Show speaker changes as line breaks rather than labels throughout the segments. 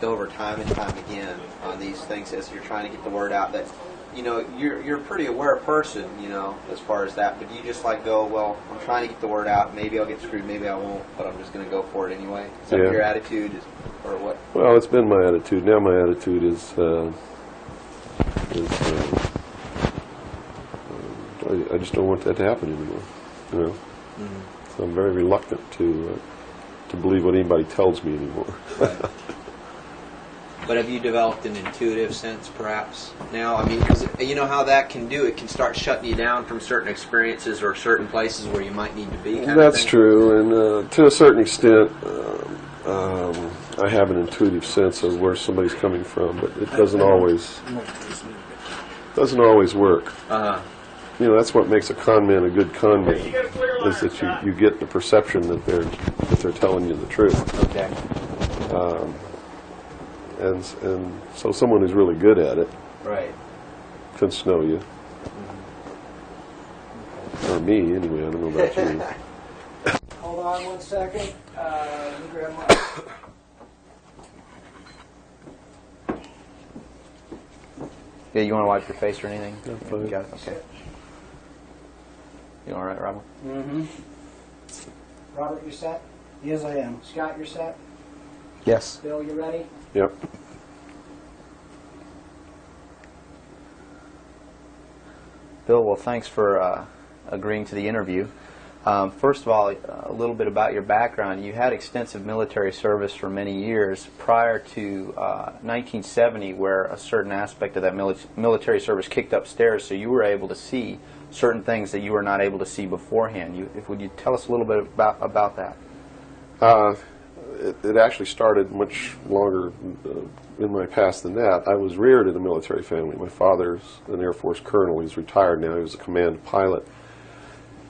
Over time and time again on these things as you're trying to get the word out that, you know, you're a pretty aware person, you know, as far as that, but you just like go, well, I'm trying to get the word out, maybe I'll get screwed, maybe I won't, but I'm just going to go for it anyway? Is that your attitude, or what?
Well, it's been my attitude. Now my attitude is I just don't want that to happen anymore, you know. Mm-hmm. So I'm very reluctant to believe what anybody tells me anymore.
Right. But have you developed an intuitive sense, perhaps, now? I mean, because you know how that can do. It can start shutting you down from certain experiences or certain places where you might need to be.
That's true, and to a certain extent, I have an intuitive sense of where somebody's coming from, but it doesn't always work. You know, that's what makes a con man a good con man, is that you get the perception that they're telling you the truth.
Okay.
And so someone who's really good at it,
right,
can snow you. Or me, anyway. I don't know about you.
Hold on 1 second. Let me grab my...
Yeah, you want to wipe your face or anything?
No, fine.
You got it? Okay. You all right, Robert?
Mm-hmm. Robert, you set? Yes, I am. Scott, you're set?
Yes.
Bill, you ready?
Yep.
Bill, well, thanks for agreeing to the interview. First of all, a little bit about your background. You had extensive military service for many years prior to 1970, where a certain aspect of that military service kicked upstairs, so you were able to see certain things that you were not able to see beforehand. Would you tell us a little bit about that?
It actually started much longer in my past than that. I was reared in a military family. My father's an Air Force colonel. He's retired now. He was a command pilot.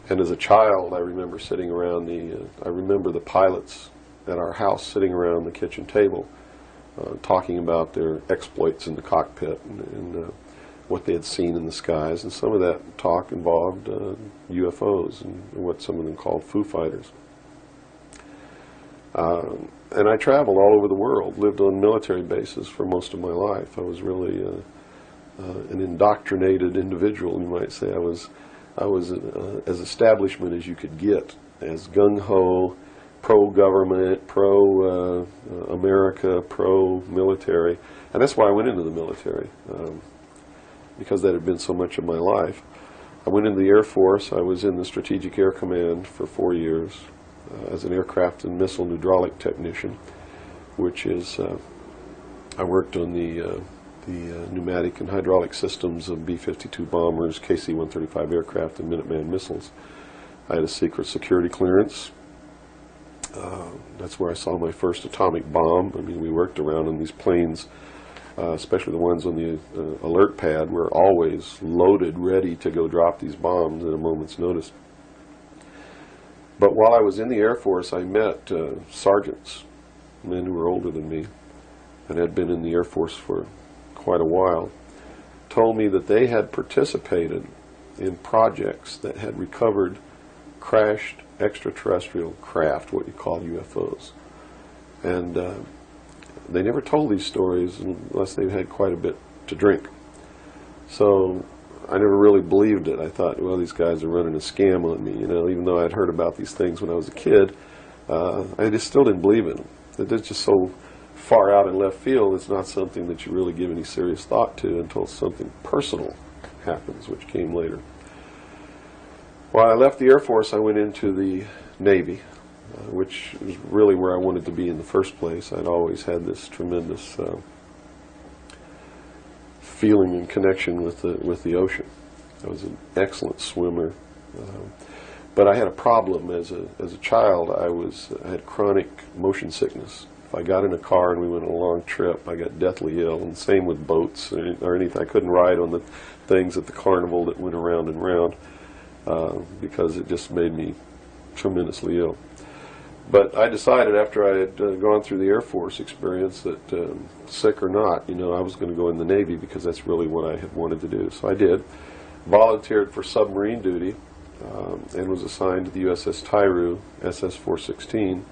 And as a child, I remember sitting around I remember the pilots at our house sitting around the kitchen table talking about their exploits in the cockpit and what they had seen in the skies. And some of that talk involved UFOs and what some of them called Foo Fighters. And I traveled all over the world, lived on military bases for most of my life. I was really an indoctrinated individual, you might say. I was as establishment as you could get, as gung-ho, pro-government, pro-America, pro-military. And that's why I went into the military, because that had been so much of my life. I went into the Air Force. I was in the Strategic Air Command for 4 years. As an aircraft and missile hydraulic technician, which is, I worked on the pneumatic and hydraulic systems of B-52 bombers, KC-135 aircraft, and Minuteman missiles. I had a secret security clearance. That's where I saw my first atomic bomb. I mean, we worked around on these planes, especially the ones on the alert pad, were always loaded, ready to go drop these bombs at a moment's notice. But while I was in the Air Force, I met sergeants, men who were older than me, and had been in the Air Force for quite a while, told me that they had participated in projects that had recovered crashed extraterrestrial craft, what you call UFOs. And they never told these stories unless they had quite a bit to drink. So I never really believed it. I thought, well, these guys are running a scam on me, you know, even though I'd heard about these things when I was a kid. I just still didn't believe in them. They're just so far out in left field, it's not something that you really give any serious thought to until something personal happens, which came later. While I left the Air Force, I went into the Navy, which is really where I wanted to be in the first place. I'd always had this tremendous feeling and connection with the ocean. I was an excellent swimmer, but I had a problem as a child. I had chronic motion sickness. If I got in a car and we went on a long trip, I got deathly ill, and same with boats or anything. I couldn't ride on the things at the carnival that went around and round because it just made me tremendously ill. But I decided after I had gone through the Air Force experience that, sick or not, you know, I was going to go in the Navy because that's really what I had wanted to do. So I did. Volunteered for submarine duty and was assigned to the USS Tyru SS-416,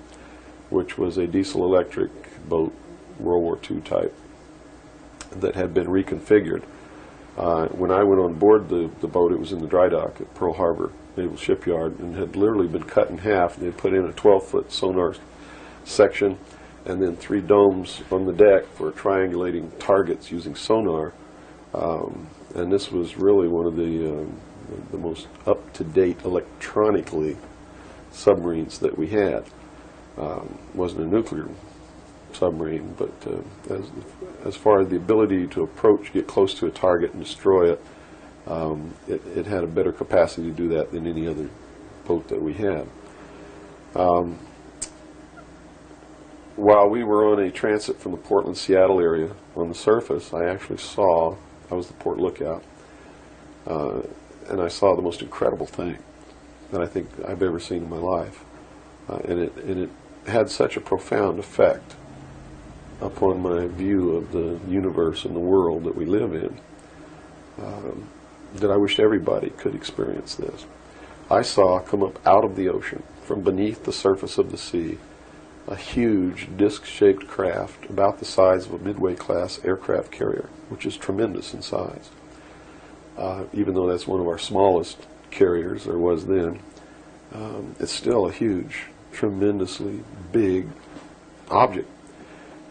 which was a diesel-electric boat World War II type, that had been reconfigured. When I went on board the boat, it was in the dry dock at Pearl Harbor Naval Shipyard, and had literally been cut in half. And they put in a 12-foot sonar section, and then 3 domes on the deck for triangulating targets using sonar. And this was really one of the most up-to-date electronically submarines that we had. Wasn't a nuclear submarine, but as far as the ability to approach, get close to a target and destroy it, it had a better capacity to do that than any other boat that we had. While we were on a transit from the Portland-Seattle area on the surface, I was the port lookout, and I saw the most incredible thing that I think I've ever seen in my life. And it had such a profound effect upon my view of the universe and the world that we live in, that I wish everybody could experience this. I saw come up out of the ocean, from beneath the surface of the sea, a huge disc-shaped craft about the size of a Midway-class aircraft carrier, which is tremendous in size. Even though that's one of our smallest carriers, or was then, it's still a huge, tremendously big object.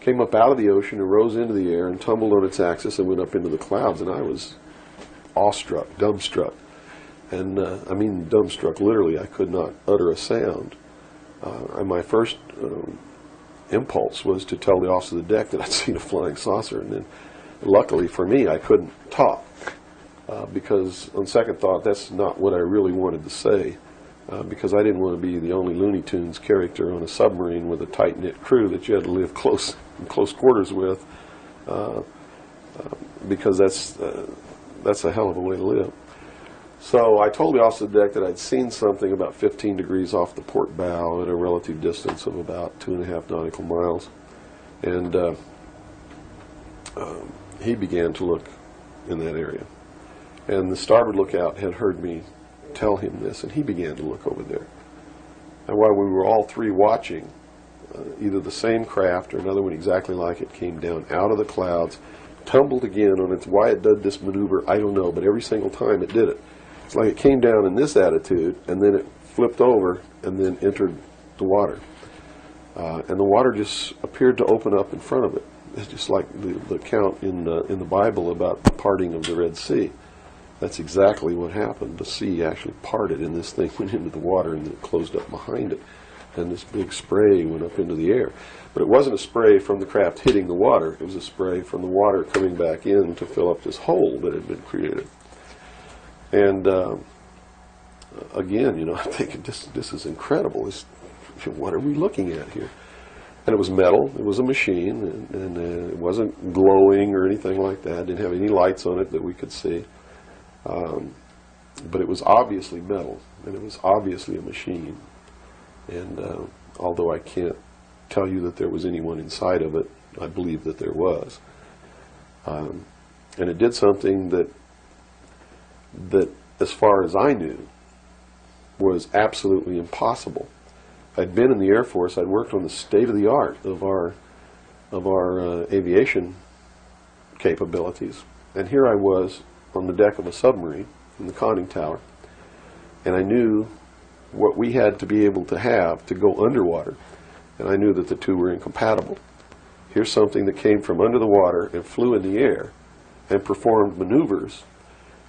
Came up out of the ocean and rose into the air and tumbled on its axis and went up into the clouds, and I was awestruck, dumbstruck. And I mean dumbstruck, literally. I could not utter a sound. And my first impulse was to tell the officer of the deck that I'd seen a flying saucer, and then luckily for me I couldn't talk, because on second thought that's not what I really wanted to say, because I didn't want to be the only Looney Tunes character on a submarine with a tight-knit crew that you had to live in close quarters with, because that's a hell of a way to live. So I told the officer of the deck that I'd seen something about 15 degrees off the port bow at a relative distance of about 2.5 nautical miles. And he began to look in that area. And the starboard lookout had heard me tell him this, and he began to look over there. And while we were all three watching, either the same craft or another one exactly like it came down out of the clouds, tumbled again on its, why it did this maneuver, I don't know, but every single time it did it. It's like it came down in this attitude, and then it flipped over, and then entered the water. And the water just appeared to open up in front of it. It's just like the account in the Bible about the parting of the Red Sea. That's exactly what happened. The sea actually parted, and this thing went into the water, and it closed up behind it. And this big spray went up into the air. But it wasn't a spray from the craft hitting the water. It was a spray from the water coming back in to fill up this hole that had been created. And again, I'm thinking, this is incredible. What are we looking at here? And it was metal. It was a machine, and it wasn't glowing or anything like that. It didn't have any lights on it that we could see. But it was obviously metal, and it was obviously a machine. And although I can't tell you that there was anyone inside of it, I believe that there was. And it did something that, as far as I knew, was absolutely impossible. I'd been in the Air Force. I'd worked on the state-of-the-art of our aviation capabilities. And here I was on the deck of a submarine in the conning tower, and I knew what we had to be able to have to go underwater, and I knew that the two were incompatible. Here's something that came from under the water and flew in the air and performed maneuvers,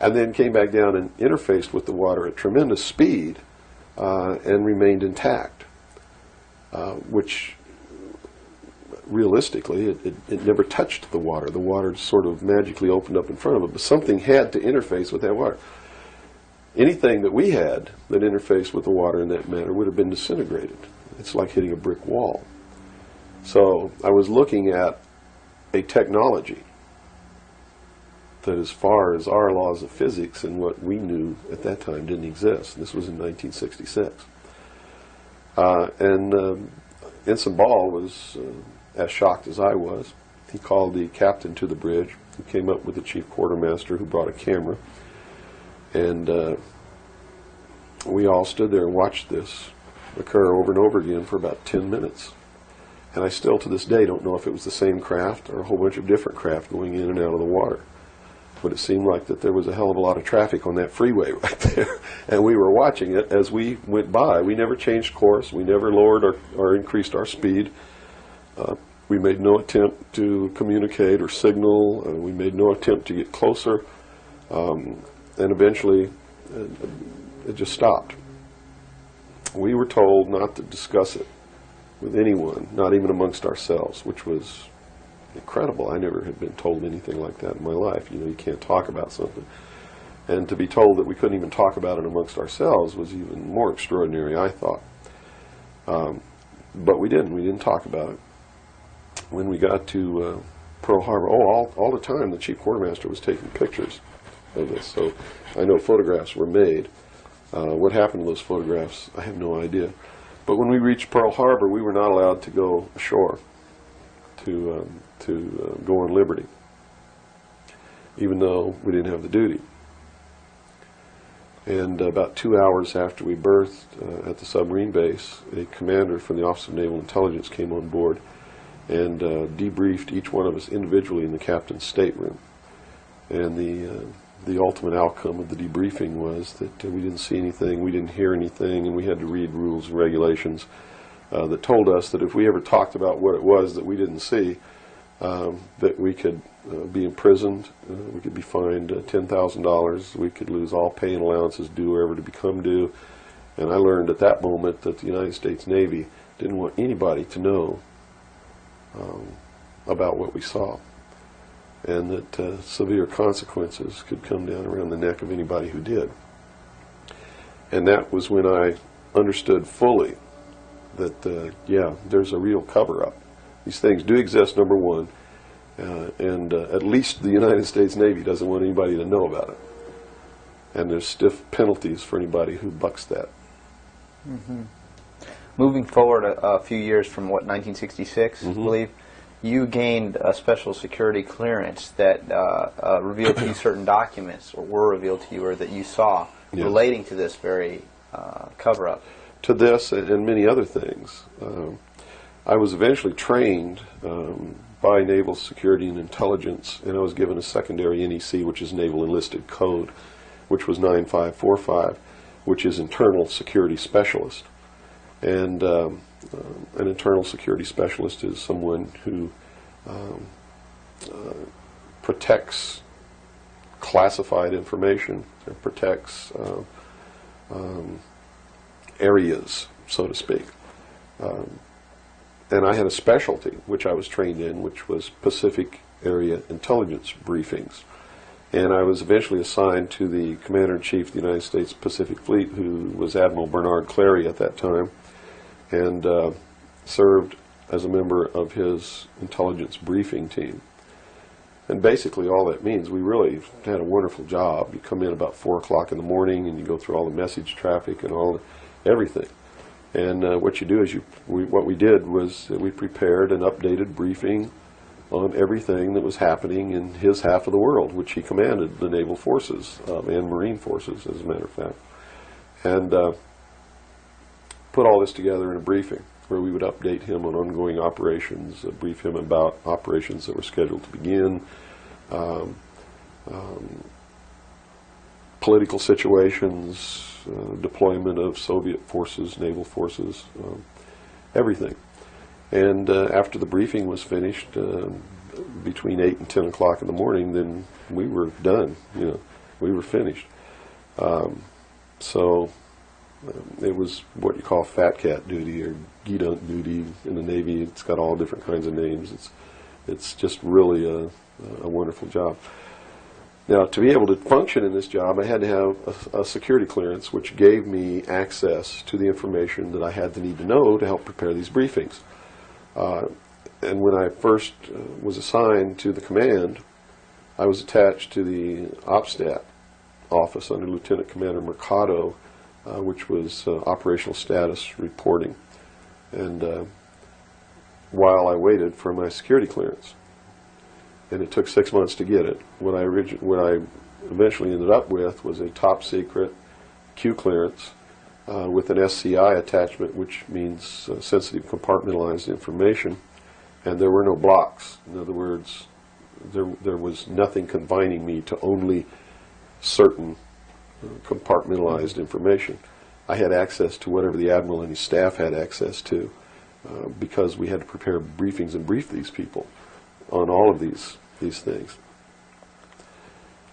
and then came back down and interfaced with the water at tremendous speed and remained intact, which realistically it never touched the water. The water sort of magically opened up in front of it, but something had to interface with that water. Anything that we had that interfaced with the water in that manner would have been disintegrated. It's like hitting a brick wall. So I was looking at a technology that, as far as our laws of physics and what we knew at that time, didn't exist. This was in 1966. Ensign Ball was as shocked as I was. He called the captain to the bridge, who came up with the chief quartermaster, who brought a camera. And we all stood there and watched this occur over and over again for about 10 minutes. And I still, to this day, don't know if it was the same craft or a whole bunch of different craft going in and out of the water. But it seemed like that there was a hell of a lot of traffic on that freeway right there. And we were watching it as we went by. We never changed course. We never lowered or increased our speed. We made no attempt to communicate or signal. We made no attempt to get closer. And eventually, it just stopped. We were told not to discuss it with anyone, not even amongst ourselves, which was incredible. I never had been told anything like that in my life. You know, you can't talk about something. And to be told that we couldn't even talk about it amongst ourselves was even more extraordinary, I thought. But we didn't. We didn't talk about it. When we got to Pearl Harbor, all the time the chief quartermaster was taking pictures of this. So I know photographs were made. What happened to those photographs, I have no idea. But when we reached Pearl Harbor, we were not allowed to go ashore to go on liberty, even though we didn't have the duty. And about 2 hours after we berthed at the submarine base, a commander from the Office of Naval Intelligence came on board and debriefed each one of us individually in the captain's stateroom. And the ultimate outcome of the debriefing was that we didn't see anything, we didn't hear anything, and we had to read rules and regulations that told us that if we ever talked about what it was that we didn't see, that we could be imprisoned, we could be fined $10,000, we could lose all pay and allowances due or ever to become due. And I learned at that moment that the United States Navy didn't want anybody to know about what we saw, and that severe consequences could come down around the neck of anybody who did. And that was when I understood fully that, yeah, there's a real cover-up. These things do exist, number one, and at least the United States Navy doesn't want anybody to know about it. And there's stiff penalties for anybody who bucks that.
Mm-hmm. Moving forward a few years from, what, 1966, I believe, you gained a special security clearance that revealed to you certain documents, or were revealed to you, or that you saw, relating to this very cover-up.
To this and many other things. I was eventually trained by Naval Security and Intelligence, and I was given a secondary NEC, which is Naval Enlisted Code, which was 9545, which is Internal Security Specialist. And an internal security specialist is someone who protects classified information, and protects areas, so to speak. And I had a specialty, which I was trained in, which was Pacific Area Intelligence Briefings. And I was eventually assigned to the Commander-in-Chief of the United States Pacific Fleet, who was Admiral Bernard Clary at that time, and served as a member of his intelligence briefing team. And basically all that means, we really had a wonderful job. You come in about 4 o'clock in the morning and you go through all the message traffic and everything. And what you do is what we did was that we prepared an updated briefing on everything that was happening in his half of the world, which he commanded the naval forces and marine forces, as a matter of fact. And put all this together in a briefing where we would update him on ongoing operations, brief him about operations that were scheduled to begin, political situations, deployment of Soviet forces, naval forces, everything. And after the briefing was finished, between 8 and 10 o'clock in the morning, then we were done. We were finished. So it was what you call fat cat duty or gedunk duty in the Navy. It's got all different kinds of names. It's just really a wonderful job. Now, to be able to function in this job, I had to have a security clearance, which gave me access to the information that I had the need to know to help prepare these briefings. And when I first was assigned to the command, I was attached to the OPSTAT office under Lieutenant Commander Mercado, which was operational status reporting, and while I waited for my security clearance. And it took 6 months to get it. What I eventually ended up with was a top secret Q clearance with an SCI attachment, which means sensitive compartmentalized information, and there were no blocks. In other words, there was nothing confining me to only certain compartmentalized information. I had access to whatever the Admiral and his staff had access to, because we had to prepare briefings and brief these people on all of these things.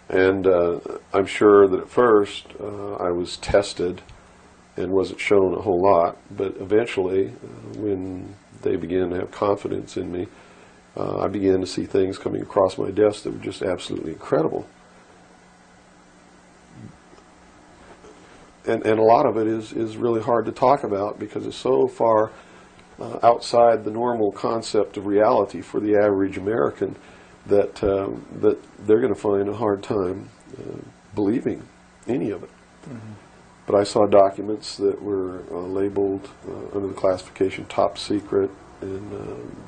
And I'm sure that at first I was tested and wasn't shown a whole lot, but eventually, when they began to have confidence in me, I began to see things coming across my desk that were just absolutely incredible. And a lot of it is really hard to talk about because it's so far outside the normal concept of reality for the average American that that they're going to find a hard time believing any of it. Mm-hmm. But I saw documents that were labeled under the classification top secret, and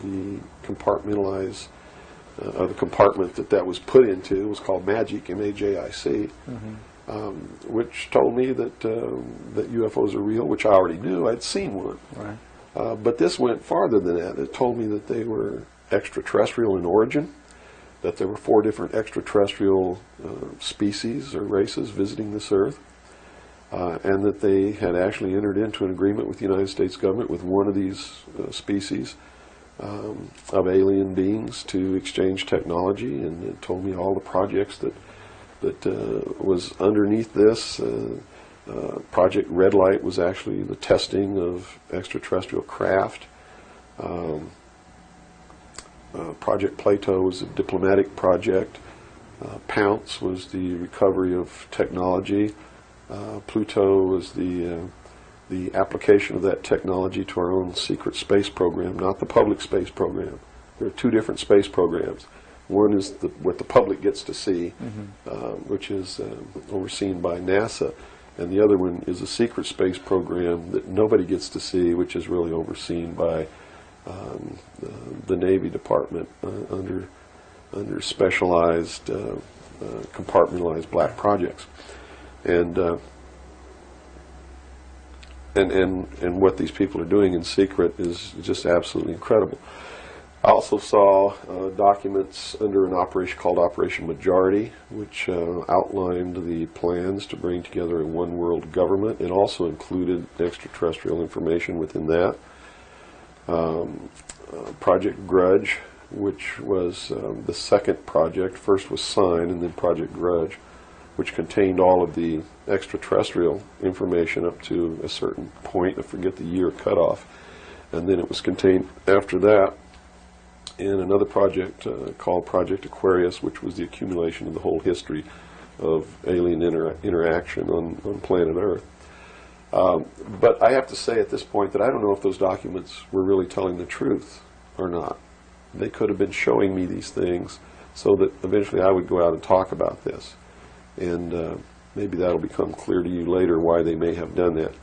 the compartmentalized, the compartment that was put into was called MAGIC, M-A-J-I-C, which told me that that UFOs are real, which I already knew. I'd seen one. Right. But this went farther than that. It told me that they were extraterrestrial in origin, that there were 4 different extraterrestrial species or races visiting this Earth, and that they had actually entered into an agreement with the United States government with one of these species of alien beings to exchange technology, and it told me all the projects that was underneath this. Project Red Light was actually the testing of extraterrestrial craft. Project Plato was a diplomatic project. Pounce was the recovery of technology. Pluto was the application of that technology to our own secret space program, not the public space program. There are 2 different space programs. One is what the public gets to see, which is overseen by NASA, and the other one is a secret space program that nobody gets to see, which is really overseen by the Navy Department under specialized compartmentalized black projects. And what these people are doing in secret is just absolutely incredible. I also saw documents under an operation called Operation Majority, which outlined the plans to bring together a one-world government. It also included extraterrestrial information within that. Project Grudge, which was the second project. First was Sign, and then Project Grudge, which contained all of the extraterrestrial information up to a certain point. I forget the year cutoff. And then it was contained after that in another project called Project Aquarius, which was the accumulation of the whole history of alien interaction on planet Earth. But I have to say at this point that I don't know if those documents were really telling the truth or not. They could have been showing me these things so that eventually I would go out and talk about this. And maybe that'll become clear to you later why they may have done that.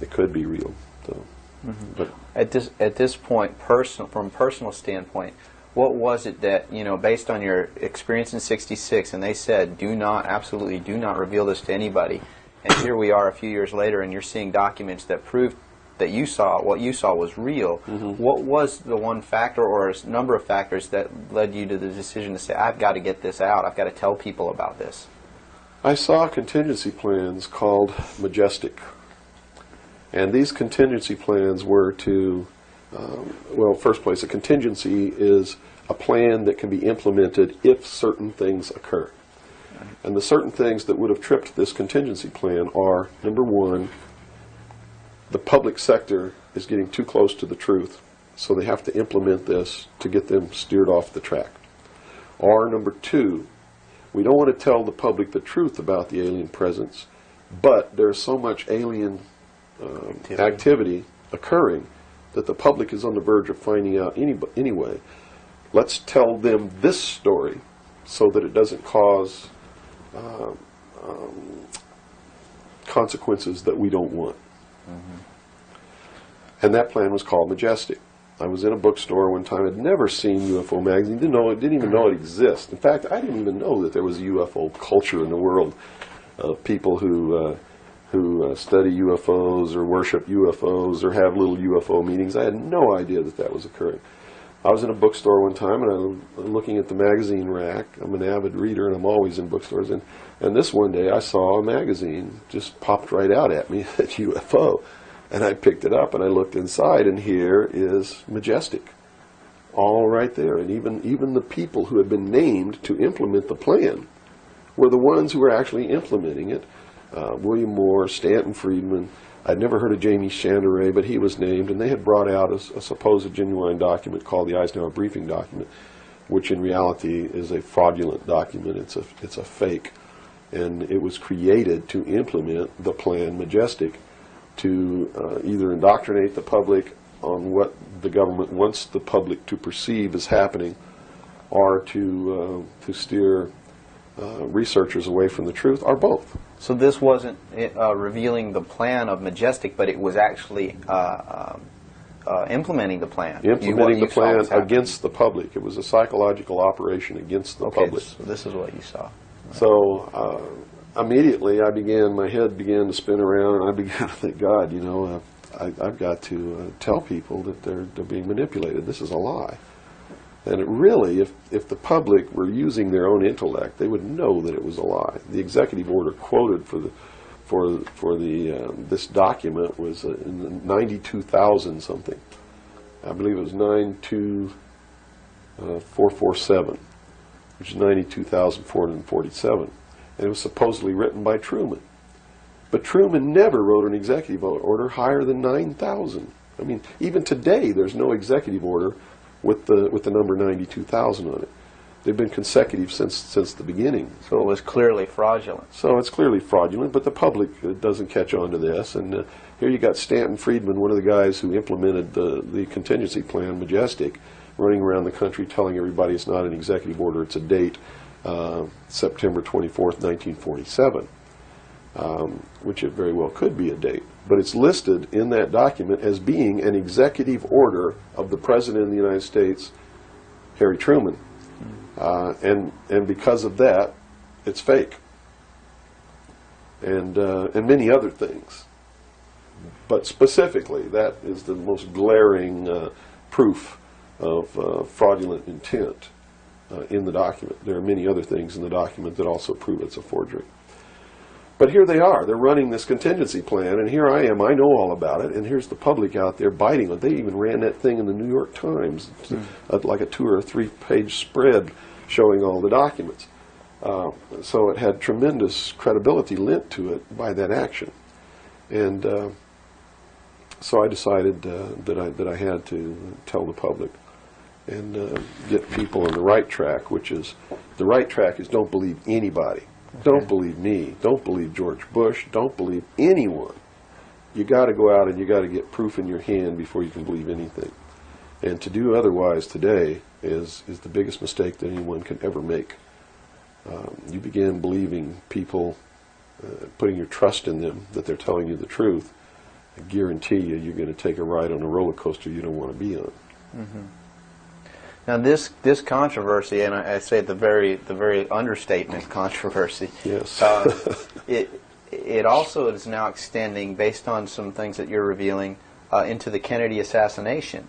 It could be real. So. But
at this point, from a personal standpoint, what was it that, based on your experience in '66, and they said, absolutely do not reveal this to anybody, and here we are a few years later, and you're seeing documents that prove that what you saw was real. What was the one factor or a number of factors that led you to the decision to say, I've got to get this out, I've got to tell people about this?
I saw contingency plans called Majestic. And these contingency plans were to, first place, a contingency is a plan that can be implemented if certain things occur. And the certain things that would have tripped this contingency plan are, number one, the public sector is getting too close to the truth, so they have to implement this to get them steered off the track. Or number two, we don't want to tell the public the truth about the alien presence, but there's so much alien activity occurring that the public is on the verge of finding out anyway. Let's tell them this story so that it doesn't cause consequences that we don't want. And that plan was called Majestic. I was in a bookstore one time. I'd never seen UFO magazine. Didn't even know it exists. In fact, I didn't even know that there was a UFO culture in the world of people who who study UFOs or worship UFOs or have little UFO meetings. I had no idea that that was occurring. I was in a bookstore one time, and I'm looking at the magazine rack. I'm an avid reader, and I'm always in bookstores. And this one day, I saw a magazine just popped right out at me, at UFO. And I picked it up, and I looked inside, and here is Majestic, all right there. And even the people who had been named to implement the plan were the ones who were actually implementing it. William Moore, Stanton Friedman. I'd never heard of Jamie Chanderay, but he was named, and they had brought out a supposed genuine document called the Eisenhower Briefing Document, which in reality is a fraudulent document. It's a fake, and it was created to implement the plan Majestic, to either indoctrinate the public on what the government wants the public to perceive as happening, or to steer researchers away from the truth, or both.
So this wasn't revealing the plan of Majestic, but it was actually implementing the plan.
Implementing the plan against the public. It was a psychological operation against the public.
So this is what you saw.
So immediately my head began to spin around, and I began to think, God, you know, I've got to tell people that they're being manipulated. This is a lie. And it really, if the public were using their own intellect, they would know that it was a lie. The executive order quoted for this document was in 92,000 something. I believe it was 92447, which is 92,447, and it was supposedly written by Truman. But Truman never wrote an executive order higher than 9,000. I mean, even today, there's no executive order with the number 92,000 on it. They've been consecutive since the beginning.
So it was clearly fraudulent.
So it's clearly fraudulent, but the public doesn't catch on to this. And here you got Stanton Friedman, one of the guys who implemented the contingency plan, Majestic, running around the country telling everybody it's not an executive order, it's a date, September 24th, 1947, which it very well could be a date. But it's listed in that document as being an executive order of the President of the United States, Harry Truman. And because of that, it's fake. And many other things. But specifically, that is the most glaring proof of fraudulent intent in the document. There are many other things in the document that also prove it's a forgery. But here they are. They're running this contingency plan, and here I am. I know all about it, and here's the public out there biting on it. They even ran that thing in the New York Times, like a 2 or 3 page spread showing all the documents. So it had tremendous credibility lent to it by that action. And so I decided that I had to tell the public and get people on the right track, which is, the right track is don't believe anybody. Don't believe me. Don't believe George Bush. Don't believe anyone. You got to go out and you got to get proof in your hand before you can believe anything. And to do otherwise today is the biggest mistake that anyone can ever make. You begin believing people, putting your trust in them, that they're telling you the truth. I guarantee you're going to take a ride on a roller coaster you don't want to be on.
Mm-hmm. Now this controversy, and I say the very understatement controversy.
Yes.
It also is now extending, based on some things that you're revealing, into the Kennedy assassination.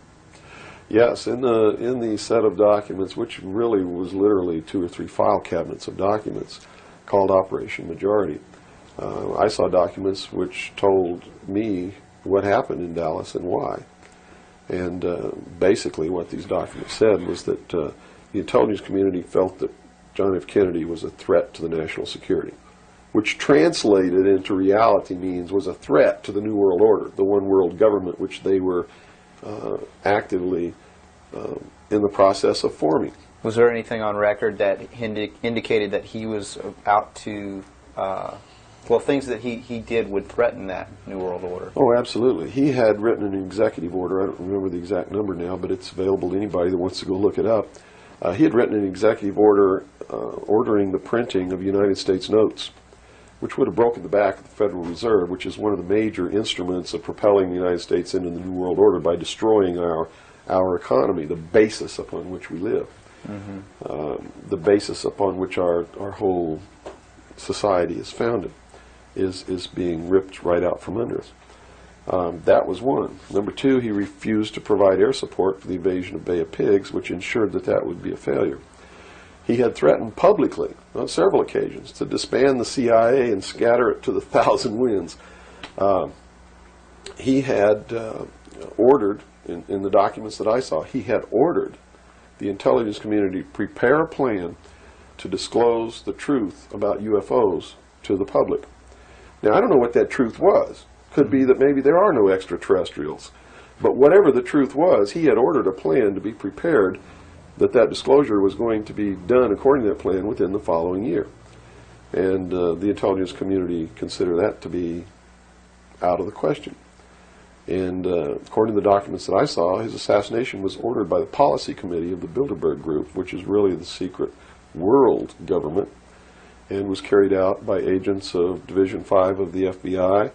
Yes, in the set of documents, which really was literally 2 or 3 file cabinets of documents, called Operation Majority, I saw documents which told me what happened in Dallas and why. And basically what these documents said was that the intelligence community felt that John F. Kennedy was a threat to the national security, which translated into reality means was a threat to the New World Order, the one world government which they were actively in the process of forming.
Was there anything on record that indicated that he was out to... well, things that he did would threaten that New World Order? Oh,
absolutely. He had written an executive order. I don't remember the exact number now, but it's available to anybody that wants to go look it up. He had written an executive order ordering the printing of United States notes, which would have broken the back of the Federal Reserve, which is one of the major instruments of propelling the United States into the New World Order by destroying our economy, the basis upon which we live, the basis upon which our whole society is founded. is being ripped right out from under us. That was one. Number two, he refused to provide air support for the invasion of Bay of Pigs, which ensured that that would be a failure. He had threatened publicly on several occasions to disband the CIA and scatter it to the thousand winds. He had ordered, in the documents that I saw, he had ordered the intelligence community to prepare a plan to disclose the truth about UFOs to the public. Now, I don't know what that truth was. Could be that maybe there are no extraterrestrials. But whatever the truth was, he had ordered a plan to be prepared that disclosure was going to be done according to that plan within the following year. And the intelligence community considered that to be out of the question. And according to the documents that I saw, his assassination was ordered by the policy committee of the Bilderberg Group, which is really the secret world government, and was carried out by agents of Division 5 of the FBI,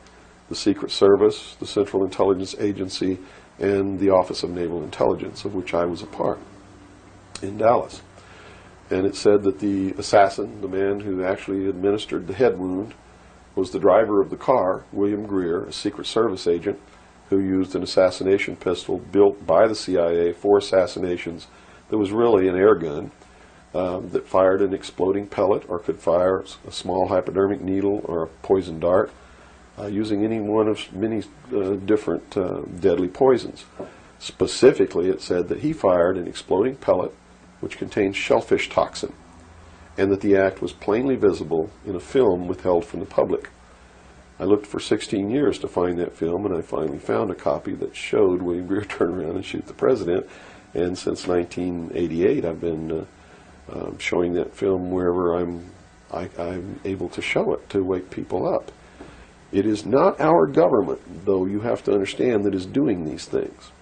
the Secret Service, the Central Intelligence Agency, and the Office of Naval Intelligence, of which I was a part, in Dallas. And it said that the assassin, the man who actually administered the head wound, was the driver of the car, William Greer, a Secret Service agent, who used an assassination pistol built by the CIA for assassinations that was really an air gun that fired an exploding pellet or could fire a small hypodermic needle or a poison dart using any one of many different deadly poisons. Specifically, it said that he fired an exploding pellet which contained shellfish toxin, and that the act was plainly visible in a film withheld from the public. I looked for 16 years to find that film, and I finally found a copy that showed William Greer turn around and shoot the president. And since 1988, I've been showing that film wherever I'm able to show it to wake people up. It is not our government, though you have to understand, that is doing these things.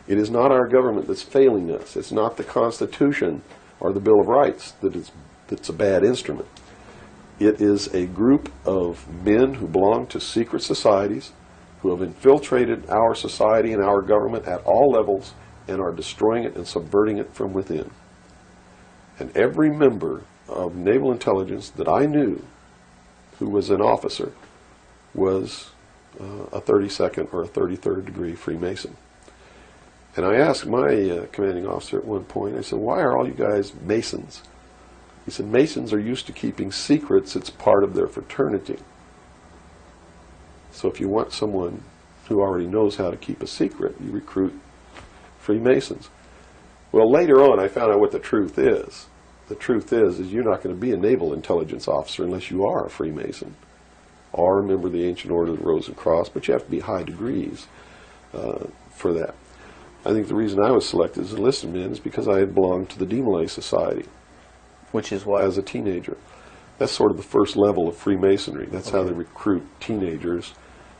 It is not our government that's failing us. It's not the Constitution or the Bill of Rights that's a bad instrument. It is a group of men who belong to secret societies who have infiltrated our society and our government at all levels and are destroying it and subverting it from within. And every member of naval intelligence that I knew who was an officer was a 32nd or a 33rd degree Freemason. And I asked my commanding officer at one point, I said, why are all you guys Masons? He said, Masons are used to keeping secrets. It's part of their fraternity. So if you want someone who already knows how to keep a secret, you recruit Freemasons. Well, later on, I found out what the truth is. The truth is you're not going to be a naval intelligence officer unless you are a Freemason or a member of the Ancient Order of the Rose and Cross, but you have to be high degrees for that. I think the reason I was selected as an enlisted man is because I had belonged to the Demolay Society.
Which is what?
As a teenager. That's sort of the first level of Freemasonry. That's how they recruit teenagers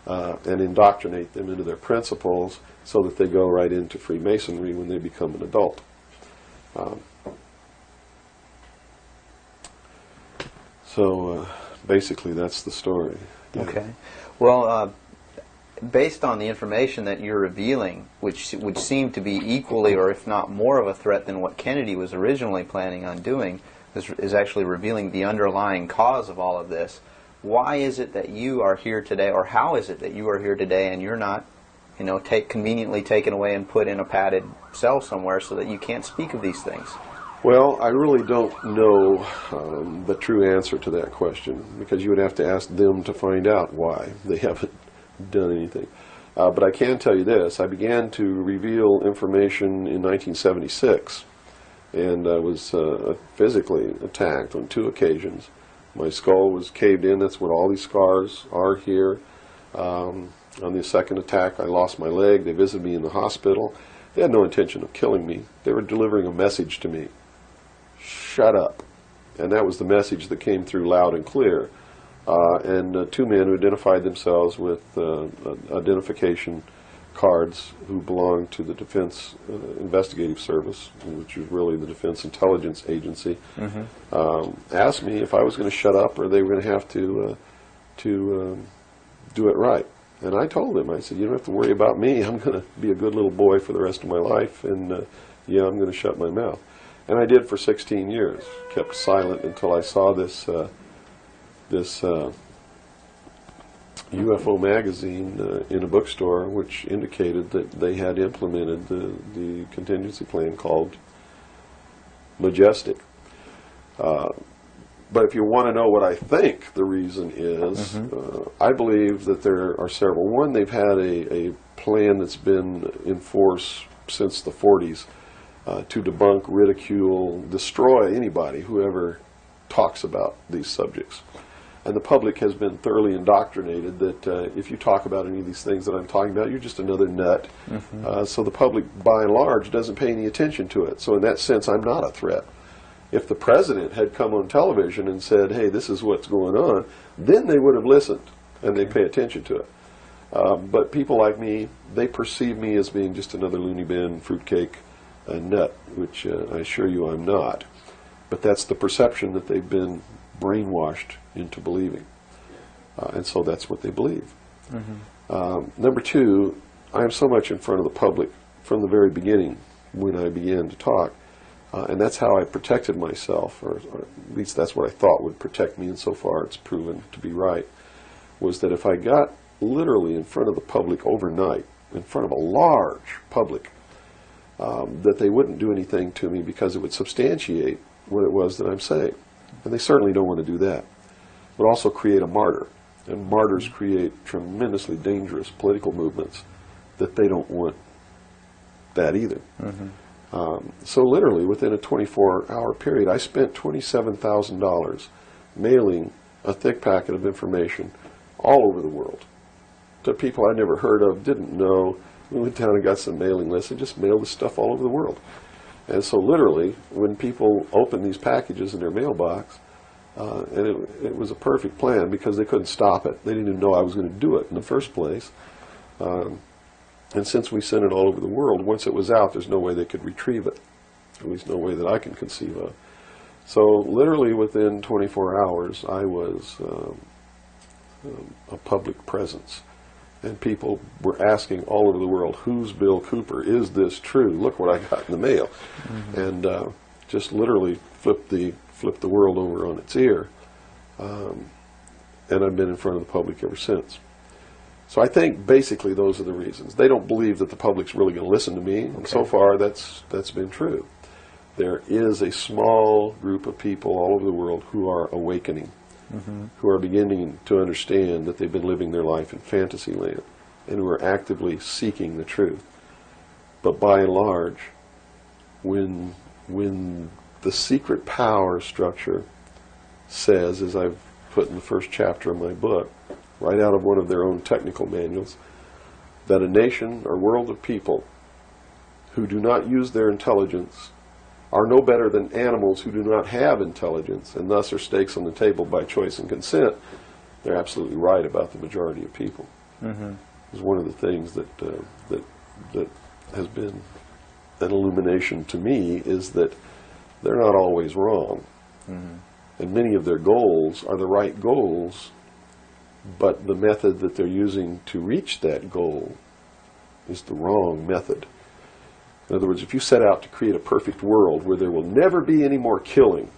and indoctrinate them into their principles so that they go right into Freemasonry when they become an adult. So basically that's the story. Yeah.
Okay. Well, based on the information that you're revealing, which would seem to be equally or if not more of a threat than what Kennedy was originally planning on doing, is actually revealing the underlying cause of all of this. Why is it that you are here today, or how is it that you are here today and you're not, conveniently taken away and put in a padded cell somewhere so that you can't speak of these things?
Well, I really don't know the true answer to that question, because you would have to ask them to find out why they haven't done anything. But I can tell you this. I began to reveal information in 1976, and I was physically attacked on 2 occasions. My skull was caved in. That's what all these scars are here. On the second attack, I lost my leg. They visited me in the hospital. They had no intention of killing me. They were delivering a message to me. Shut up. And that was the message that came through loud and clear. And 2 men who identified themselves with identification cards who belonged to the Defense Investigative Service, which is really the Defense Intelligence Agency, asked me if I was going to shut up or they were going to have to do it right. And I told them, I said, you don't have to worry about me. I'm going to be a good little boy for the rest of my life, and yeah, I'm going to shut my mouth. And I did for 16 years, kept silent until I saw this UFO magazine in a bookstore, which indicated that they had implemented the contingency plan called Majestic. But if you want to know what I think the reason is, I believe that there are several. One, they've had a plan that's been in force since the 40s to debunk, ridicule, destroy anybody who ever talks about these subjects. And the public has been thoroughly indoctrinated that if you talk about any of these things that I'm talking about, you're just another nut. So the public, by and large, doesn't pay any attention to it. So in that sense, I'm not a threat. If the president had come on television and said, hey, this is what's going on, then they would have listened and they'd pay attention to it. But people like me, they perceive me as being just another loony bin, fruitcake, nut, which I assure you I'm not. But that's the perception that they've been brainwashed into believing. And so that's what they believe. Number two, I am so much in front of the public from the very beginning when I began to talk. And that's how I protected myself, or at least that's what I thought would protect me, and so far it's proven to be right, was that if I got literally in front of the public overnight, in front of a large public, that they wouldn't do anything to me because it would substantiate what it was that I'm saying. And they certainly don't want to do that. It would also create a martyr. And martyrs create tremendously dangerous political movements that they don't want that either. So literally within a 24-hour period, I spent $27,000 mailing a thick packet of information all over the world to people I never heard of, didn't know. We went down and got some mailing lists and just mailed this stuff all over the world. And so literally, when people opened these packages in their mailbox, and it was a perfect plan because they couldn't stop it. They didn't even know I was going to do it in the first place. And since we sent it all over the world, once it was out, there's no way they could retrieve it. At least no way that I can conceive of. So literally within 24 hours, I was a public presence. And people were asking all over the world, who's Bill Cooper? Is this true? Look what I got in the mail. And just literally flipped the world over on its ear. And I've been in front of the public ever since. So I think basically those are the reasons. They don't believe that the public's really going to listen to me, and so far that's been true. There is a small group of people all over the world who are awakening, who are beginning to understand that they've been living their life in fantasy land, and who are actively seeking the truth. But by and large, when the secret power structure says, as I've put in the first chapter of my book, right out of one of their own technical manuals, that a nation or world of people who do not use their intelligence are no better than animals who do not have intelligence, and thus are stakes on the table by choice and consent. They're absolutely right about the majority of people. It's one of the things that has been an illumination to me, is that they're not always wrong. And many of their goals are the right goals, but the method that they're using to reach that goal is the wrong method. In other words, if you set out to create a perfect world where there will never be any more killing,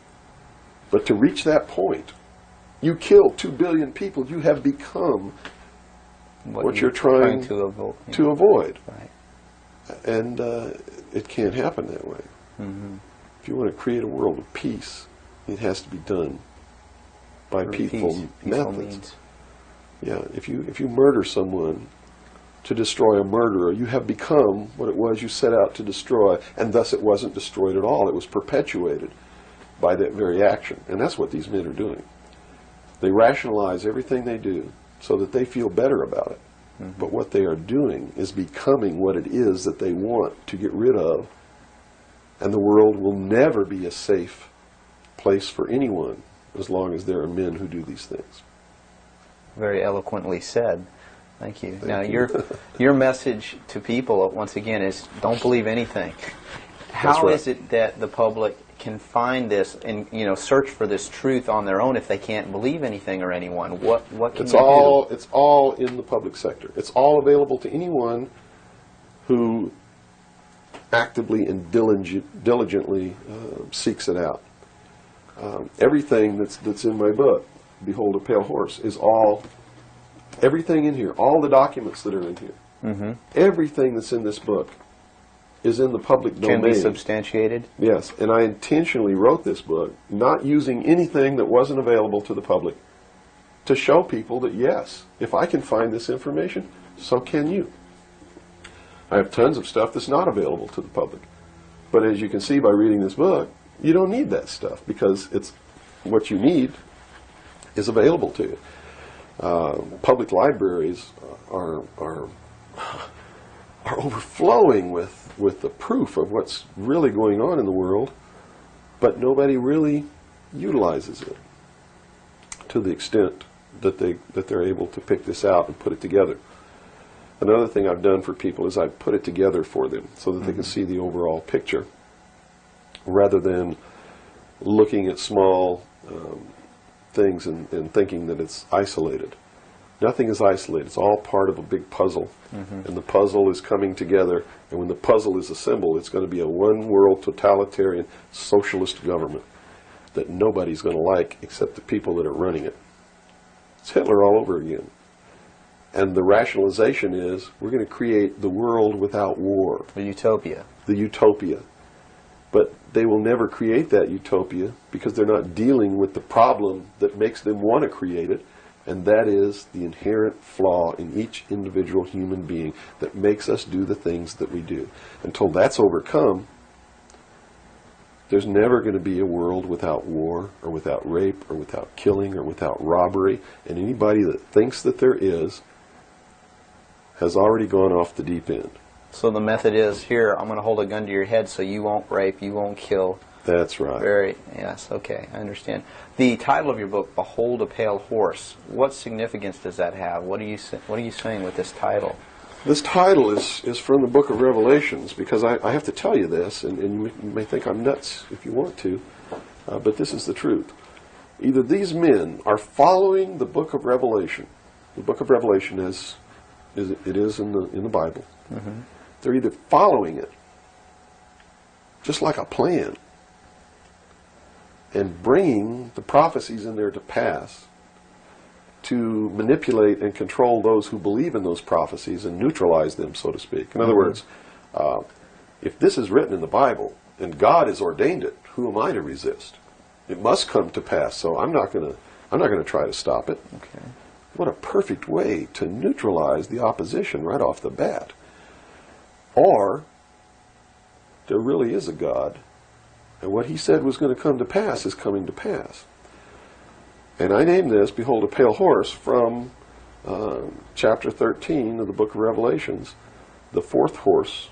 but to reach that point, you kill 2 billion people, you have become what you're trying to avoid.
Right.
And it can't happen that way. If you want to create a world of peace, it has to be done by peaceful methods.
Means.
Yeah, if you murder someone to destroy a murderer, you have become what it was you set out to destroy, and thus it wasn't destroyed at all. It was perpetuated by that very action. And that's what these men are doing. They rationalize everything they do so that they feel better about it. But what they are doing is becoming what it is that they want to get rid of, and the world will never be a safe place for anyone as long as there are men who do these things.
Very eloquently said. Thank you. Now,
you.
your message to people, once again, is don't believe anything. How is it that the public can find this and search for this truth on their own if they can't believe anything or anyone? What can you do?
It's all in the public sector. It's all available to anyone who actively and diligently seeks it out. Everything that's in my book, Behold a Pale Horse, is all Everything in here, all the documents that are in here, everything that's in this book is in the public domain.
Can be substantiated?
Yes, and I intentionally wrote this book not using anything that wasn't available to the public to show people that, yes, if I can find this information, so can you. I have tons of stuff that's not available to the public. But as you can see by reading this book, you don't need that stuff because it's what you need is available to you. Public libraries are overflowing with the proof of what's really going on in the world, but nobody really utilizes it to the extent that they're able to pick this out and put it together. Another thing I've done for people is I've put it together for them so that they can see the overall picture rather than looking at small things and thinking that it's isolated. Nothing is isolated. It's all part of a big puzzle. And the puzzle is coming together. And when the puzzle is assembled, it's going to be a one-world totalitarian socialist government that nobody's going to like except the people that are running it. It's Hitler all over again. And the rationalization is we're going to create the world without war.
The utopia.
The utopia. But they will never create that utopia because they're not dealing with the problem that makes them want to create it, and that is the inherent flaw in each individual human being that makes us do the things that we do. Until that's overcome, there's never going to be a world without war or without rape or without killing or without robbery, and anybody that thinks that there is has already gone off the deep end.
So the method is, here, I'm going to hold a gun to your head so you won't rape, you won't kill.
That's right.
Yes, okay, I understand. The title of your book, Behold a Pale Horse, what significance does that have? What are you saying with this title?
This title is from the book of Revelations, because I have to tell you this, and you may think I'm nuts if you want to, but this is the truth. Either these men are following the book of Revelation. The book of Revelation is in the Bible. They're either following it, just like a plan, and bringing the prophecies in there to pass to manipulate and control those who believe in those prophecies and neutralize them, so to speak. In other words, if this is written in the Bible and God has ordained it, who am I to resist? It must come to pass, so I'm not going to try to stop it.
Okay.
What a perfect way to neutralize the opposition right off the bat. Or there really is a God, and what he said was going to come to pass is coming to pass. And I named this, Behold a Pale Horse, from chapter 13 of the book of Revelations. The fourth horse,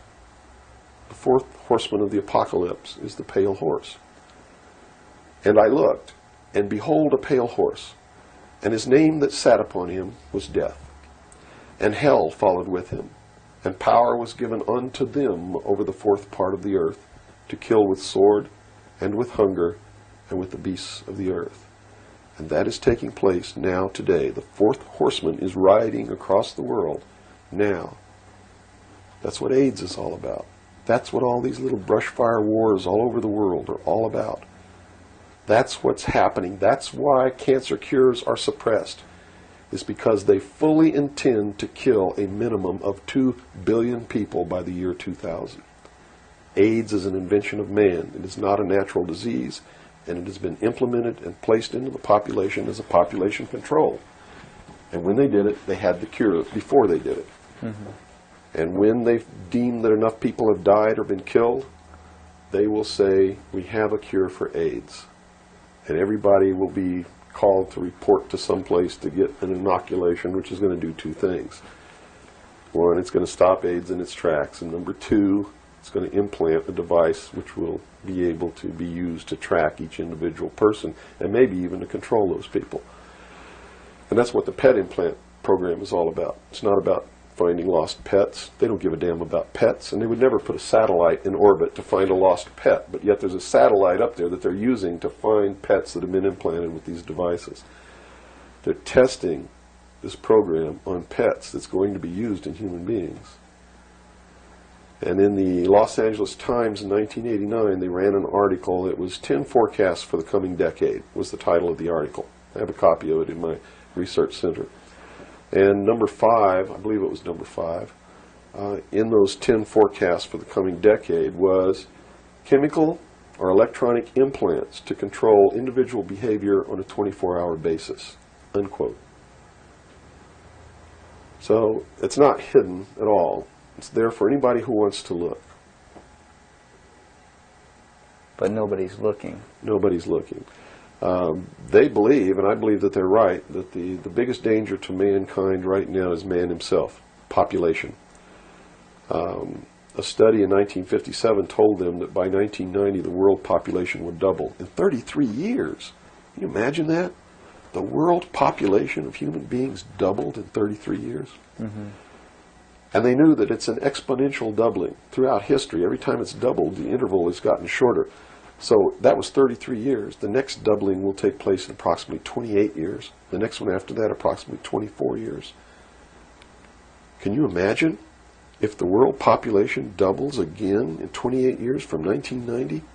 the fourth horseman of the apocalypse is the pale horse. And I looked, and behold a pale horse, and his name that sat upon him was Death, and hell followed with him. And power was given unto them over the fourth part of the earth, to kill with sword, and with hunger, and with the beasts of the earth. And that is taking place now today. The fourth horseman is riding across the world now. That's what AIDS is all about. That's what all these little brush fire wars all over the world are all about. That's what's happening. That's why cancer cures are suppressed. Is because they fully intend to kill a minimum of 2 billion people by the year 2000. AIDS is an invention of man. It is not a natural disease, and it has been implemented and placed into the population as a population control. And when they did it, they had the cure before they did it. And when they deem that enough people have died or been killed, they will say, we have a cure for AIDS. And everybody will be called to report to some place to get an inoculation, which is going to do two things. One, it's going to stop AIDS in its tracks, and number two, it's going to implant a device which will be able to be used to track each individual person and maybe even to control those people. And that's what the pet implant program is all about. It's not about finding lost pets. They don't give a damn about pets, and they would never put a satellite in orbit to find a lost pet, but yet there's a satellite up there that they're using to find pets that have been implanted with these devices. They're testing this program on pets that's going to be used in human beings. And in the Los Angeles Times in 1989, they ran an article. It was 10 forecasts for the coming decade, was the title of the article. I have a copy of it in my research center. And number 5, I believe it was number 5, in those 10 forecasts for the coming decade was chemical or electronic implants to control individual behavior on a 24-hour basis, unquote. So it's not hidden at all. It's there for anybody who wants to look.
But nobody's looking.
Nobody's looking. They believe, and I believe that they're right, that the biggest danger to mankind right now is man himself, population. A study in 1957 told them that by 1990 the world population would double in 33 years. Can you imagine that? The world population of human beings doubled in 33 years.
Mm-hmm.
And they knew that it's an exponential doubling throughout history. Every time it's doubled, the interval has gotten shorter. So that was 33 years. The next doubling will take place in approximately 28 years. The next one after that, approximately 24 years. Can you imagine if the world population doubles again in 28 years from 1990?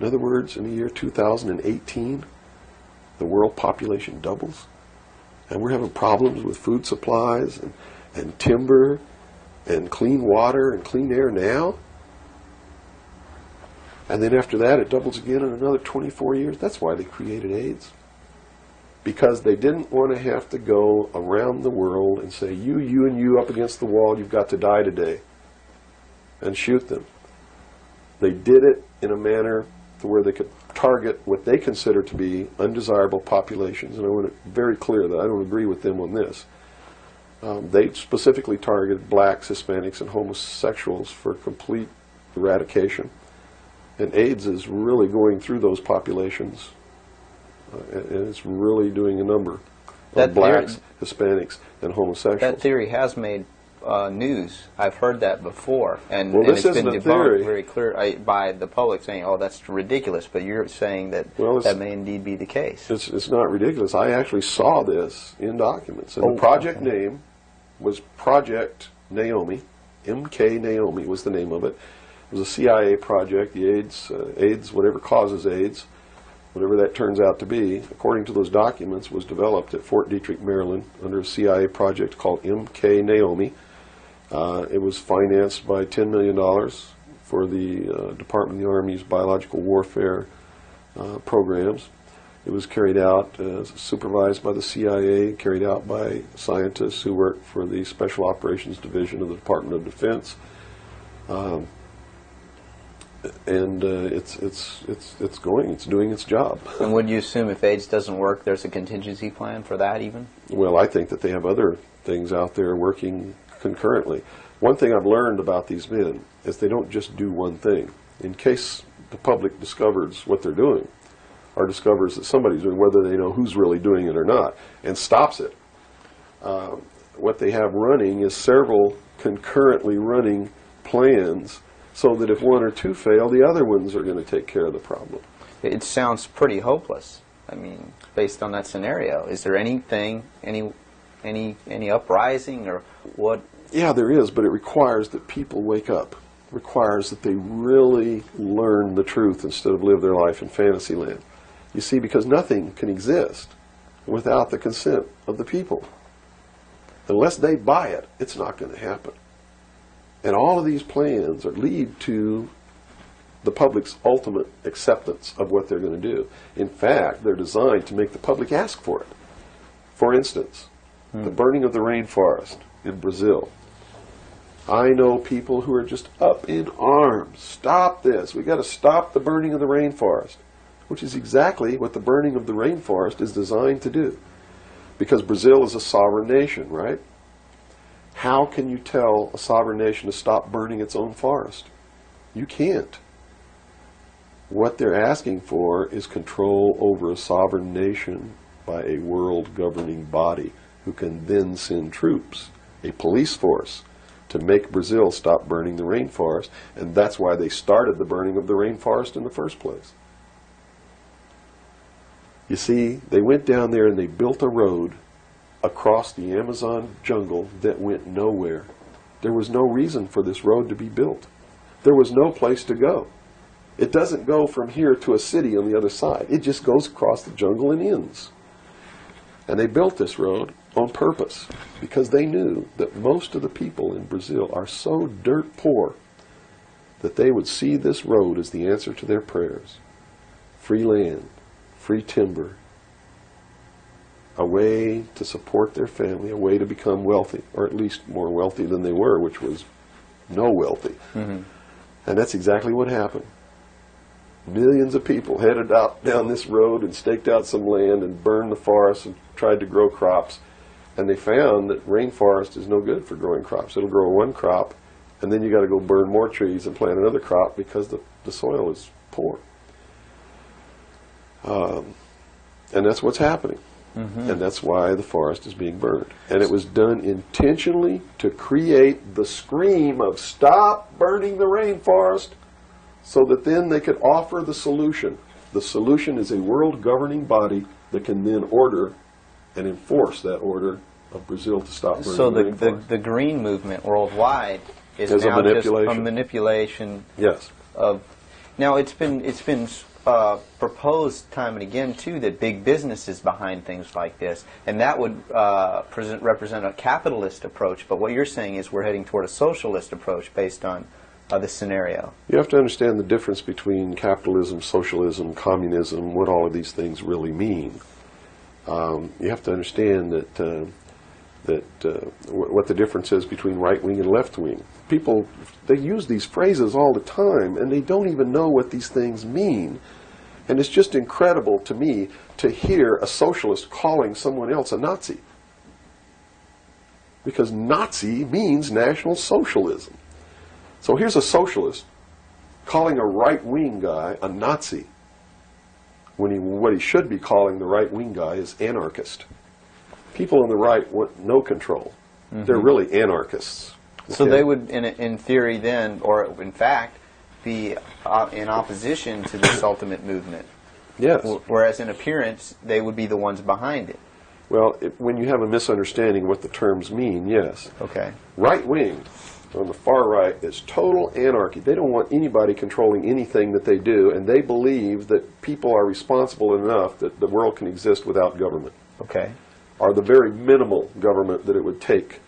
In other words, in the year 2018, the world population doubles. And we're having problems with food supplies and timber and clean water and clean air now. And then after that it doubles again in another 24 years. That's why they created AIDS. Because they didn't want to have to go around the world and say, you, and you up against the wall, you've got to die today. And shoot them. They did it in a manner to where they could target what they consider to be undesirable populations. And I want to be very clear that I don't agree with them on this. They specifically targeted blacks, Hispanics, and homosexuals for complete eradication. And AIDS is really going through those populations, and it's really doing a number of blacks, Hispanics, and homosexuals.
That theory has made news. I've heard that before, and,
well,
and
this
it's been
isn't a
debunked
theory.
very clear by the public, saying, "Oh, that's ridiculous." But you're saying that that may indeed be the case.
It's not ridiculous. I actually saw this in documents, and the project name was Project Naomi. MK Naomi was the name of it. It was a CIA project. The AIDS, whatever causes AIDS, whatever that turns out to be, according to those documents, was developed at Fort Detrick, Maryland, under a CIA project called MK Naomi. It was financed by $10 million for the Department of the Army's biological warfare programs. It was carried out, supervised by the CIA, carried out by scientists who worked for the Special Operations Division of the Department of Defense. And it's doing its job.
And would you assume if AIDS doesn't work, there's a contingency plan for that even?
Well, I think that they have other things out there working concurrently. One thing I've learned about these men is they don't just do one thing. In case the public discovers what they're doing, or discovers that somebody's doing, whether they know who's really doing it or not, and stops it. What they have running is several concurrently running plans, so that if one or two fail, the other ones are going to take care of the problem.
It sounds pretty hopeless. I mean, based on that scenario, is there anything, any uprising or what?
Yeah, there is, but it requires that people wake up. It requires that they really learn the truth instead of live their life in fantasy land. You see, because nothing can exist without the consent of the people. Unless they buy it, it's not going to happen. And all of these plans lead to the public's ultimate acceptance of what they're going to do. In fact, they're designed to make the public ask for it. For instance, the burning of the rainforest in Brazil. I know people who are just up in arms. Stop this. We've got to stop the burning of the rainforest. Which is exactly what the burning of the rainforest is designed to do. Because Brazil is a sovereign nation, right? How can you tell a sovereign nation to stop burning its own forest? You can't. What they're asking for is control over a sovereign nation by a world governing body who can then send troops, a police force, to make Brazil stop burning the rainforest. And that's why they started the burning of the rainforest in the first place. You see, they went down there and they built a road across the Amazon jungle that went nowhere. There was no reason for this road to be built. There was no place to go. It doesn't go from here to a city on the other side. It just goes across the jungle and ends. And they built this road, on purpose, because they knew that most of the people in Brazil are so dirt poor that they would see this road as the answer to their prayers. Free land, free timber, a way to support their family, a way to become wealthy, or at least more wealthy than they were, which was no wealthy. Mm-hmm. And that's exactly what happened. Millions of people headed out down this road and staked out some land and burned the forest and tried to grow crops. And they found that rainforest is no good for growing crops. It'll grow one crop, and then you got to go burn more trees and plant another crop because the soil is poor. And that's what's happening. Mm-hmm. And that's why the forest is being burned. And it was done intentionally to create the scream of stop burning the rainforest, so that then they could offer the solution. The solution is a world governing body that can then order and enforce that order of Brazil to stop burning
so
the rainforest.
the green movement worldwide is
as
now
a manipulation.
just a manipulation.
Yes.
Of now it's been proposed time and again too that big business is behind things like this, and that would represent a capitalist approach. But what you're saying is we're heading toward a socialist approach based on this scenario.
You have to understand the difference between capitalism, socialism, communism, what all of these things really mean. You have to understand what the difference is between right wing and left wing. People, they use these phrases all the time, and they don't even know what these things mean. And it's just incredible to me to hear a socialist calling someone else a Nazi. Because Nazi means National Socialism. So here's a socialist calling a right-wing guy a Nazi, when what he should be calling the right-wing guy is anarchist. People on the right want no control. Mm-hmm. They're really anarchists.
So they would, in theory then, or in fact, be in opposition to this ultimate movement.
Yes.
Whereas in appearance, they would be the ones behind it.
Well, when you have a misunderstanding of what the terms mean, yes.
Okay.
Right-wing on the far right is total anarchy. They don't want anybody controlling anything that they do, and they believe that people are responsible enough that the world can exist without government.
Okay.
Or the very minimal government that it would take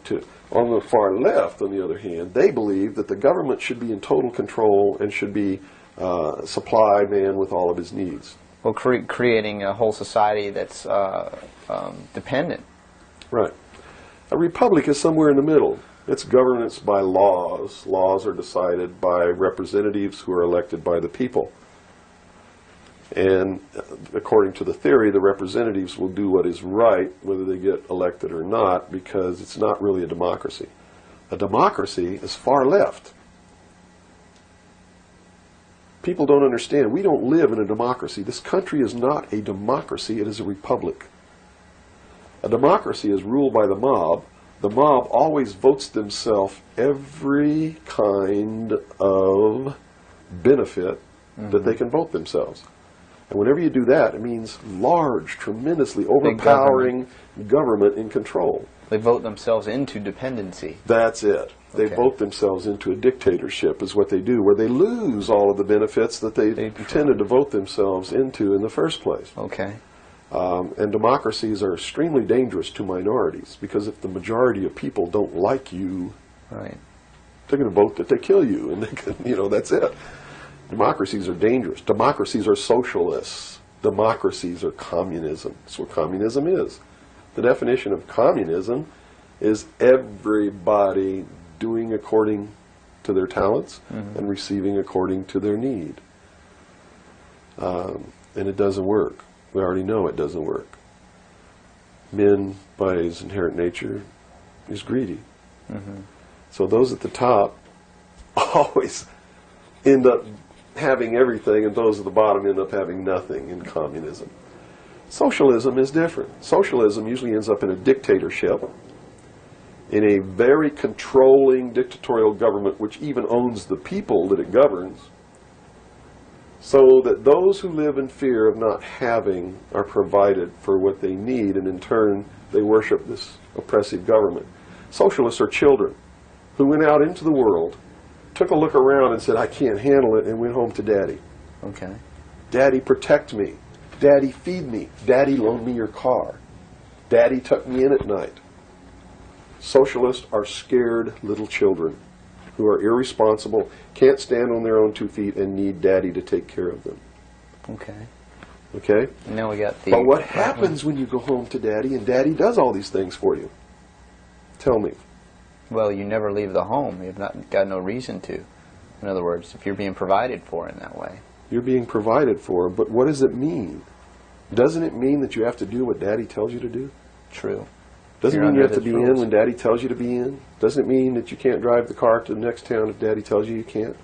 to. On the far left, on the other hand, they believe that the government should be in total control and should be supply man with all of his needs.
Well, creating a whole society that's dependent.
Right. A republic is somewhere in the middle. It's governance by laws. Laws are decided by representatives who are elected by the people. And according to the theory, the representatives will do what is right, whether they get elected or not, because it's not really a democracy. A democracy is far left. People don't understand. We don't live in a democracy. This country is not a democracy. It is a republic. A democracy is ruled by the mob. The mob always votes themselves every kind of benefit that they can vote themselves. And whenever you do that, it means large, tremendously overpowering government in control.
They vote themselves into dependency.
That's it. They
Okay.
vote themselves into a dictatorship is what they do, where they lose all of the benefits that they intended to vote themselves into in the first place.
Okay.
And democracies are extremely dangerous to minorities, because if the majority of people don't like you,
Right.
they're going to vote that they kill you, and they can, that's it. Democracies are dangerous. Democracies are socialists. Democracies are communism. That's what communism is. The definition of communism is everybody doing according to their talents and receiving according to their need. And it doesn't work. We already know it doesn't work. Man, by his inherent nature, is greedy. So those at the top always end up having everything, and those at the bottom end up having nothing in communism. Socialism is different. Socialism usually ends up in a dictatorship, in a very controlling dictatorial government which even owns the people that it governs, so that those who live in fear of not having are provided for what they need, and in turn they worship this oppressive government. Socialists are children who went out into the world, took a look around and said, I can't handle it, and went home to Daddy.
Okay.
Daddy, protect me. Daddy, feed me. Daddy, loan me your car. Daddy tucked me in at night. Socialists are scared little children who are irresponsible, can't stand on their own 2 feet, and need Daddy to take care of them.
Okay.
Okay?
Now we got the...
But what happens when you go home to Daddy and Daddy does all these things for you? Tell me.
Well, you never leave the home. You've not got no reason to. In other words, if you're being provided for in that way.
You're being provided for, but what does it mean? Doesn't it mean that you have to do what Daddy tells you to do?
True.
Doesn't
You're
mean you have
under
to be
his
in
rules.
when Daddy tells you to be in? Doesn't it mean that you can't drive the car to the next town if Daddy tells you you can't?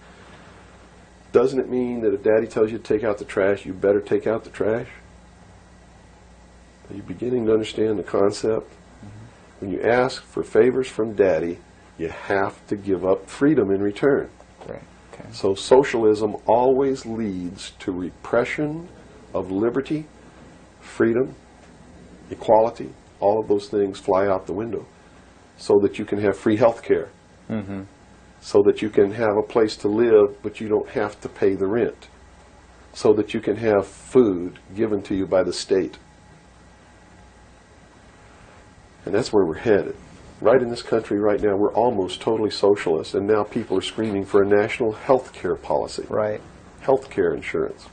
Doesn't it mean that if Daddy tells you to take out the trash, you better take out the trash? Are you beginning to understand the concept? When you ask for favors from Daddy, you have to give up freedom in return.
Right. Okay.
So socialism always leads to repression of liberty, freedom, equality. All of those things fly out the window so that you can have free health care, so that you can have a place to live but you don't have to pay the rent, so that you can have food given to you by the state. And that's where we're headed. Right in this country right now, we're almost totally socialist, and now people are screaming for a national health care policy.
Right.
Health care insurance.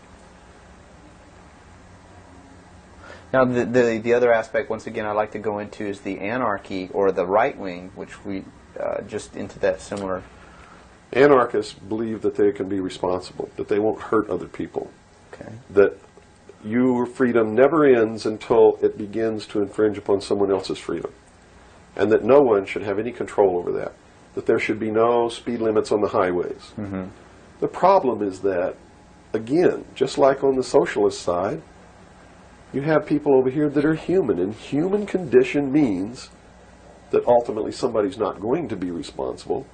Now, the other aspect, once again, I'd like to go into is the anarchy or the right wing, which we just into that similar.
Anarchists believe that they can be responsible, that they won't hurt other people,
Okay.
that your freedom never ends until it begins to infringe upon someone else's freedom, and that no one should have any control over that there should be no speed limits on the highways. The problem is that, again, just like on the socialist side, you have people over here that are human, and human condition means that ultimately somebody's not going to be responsible,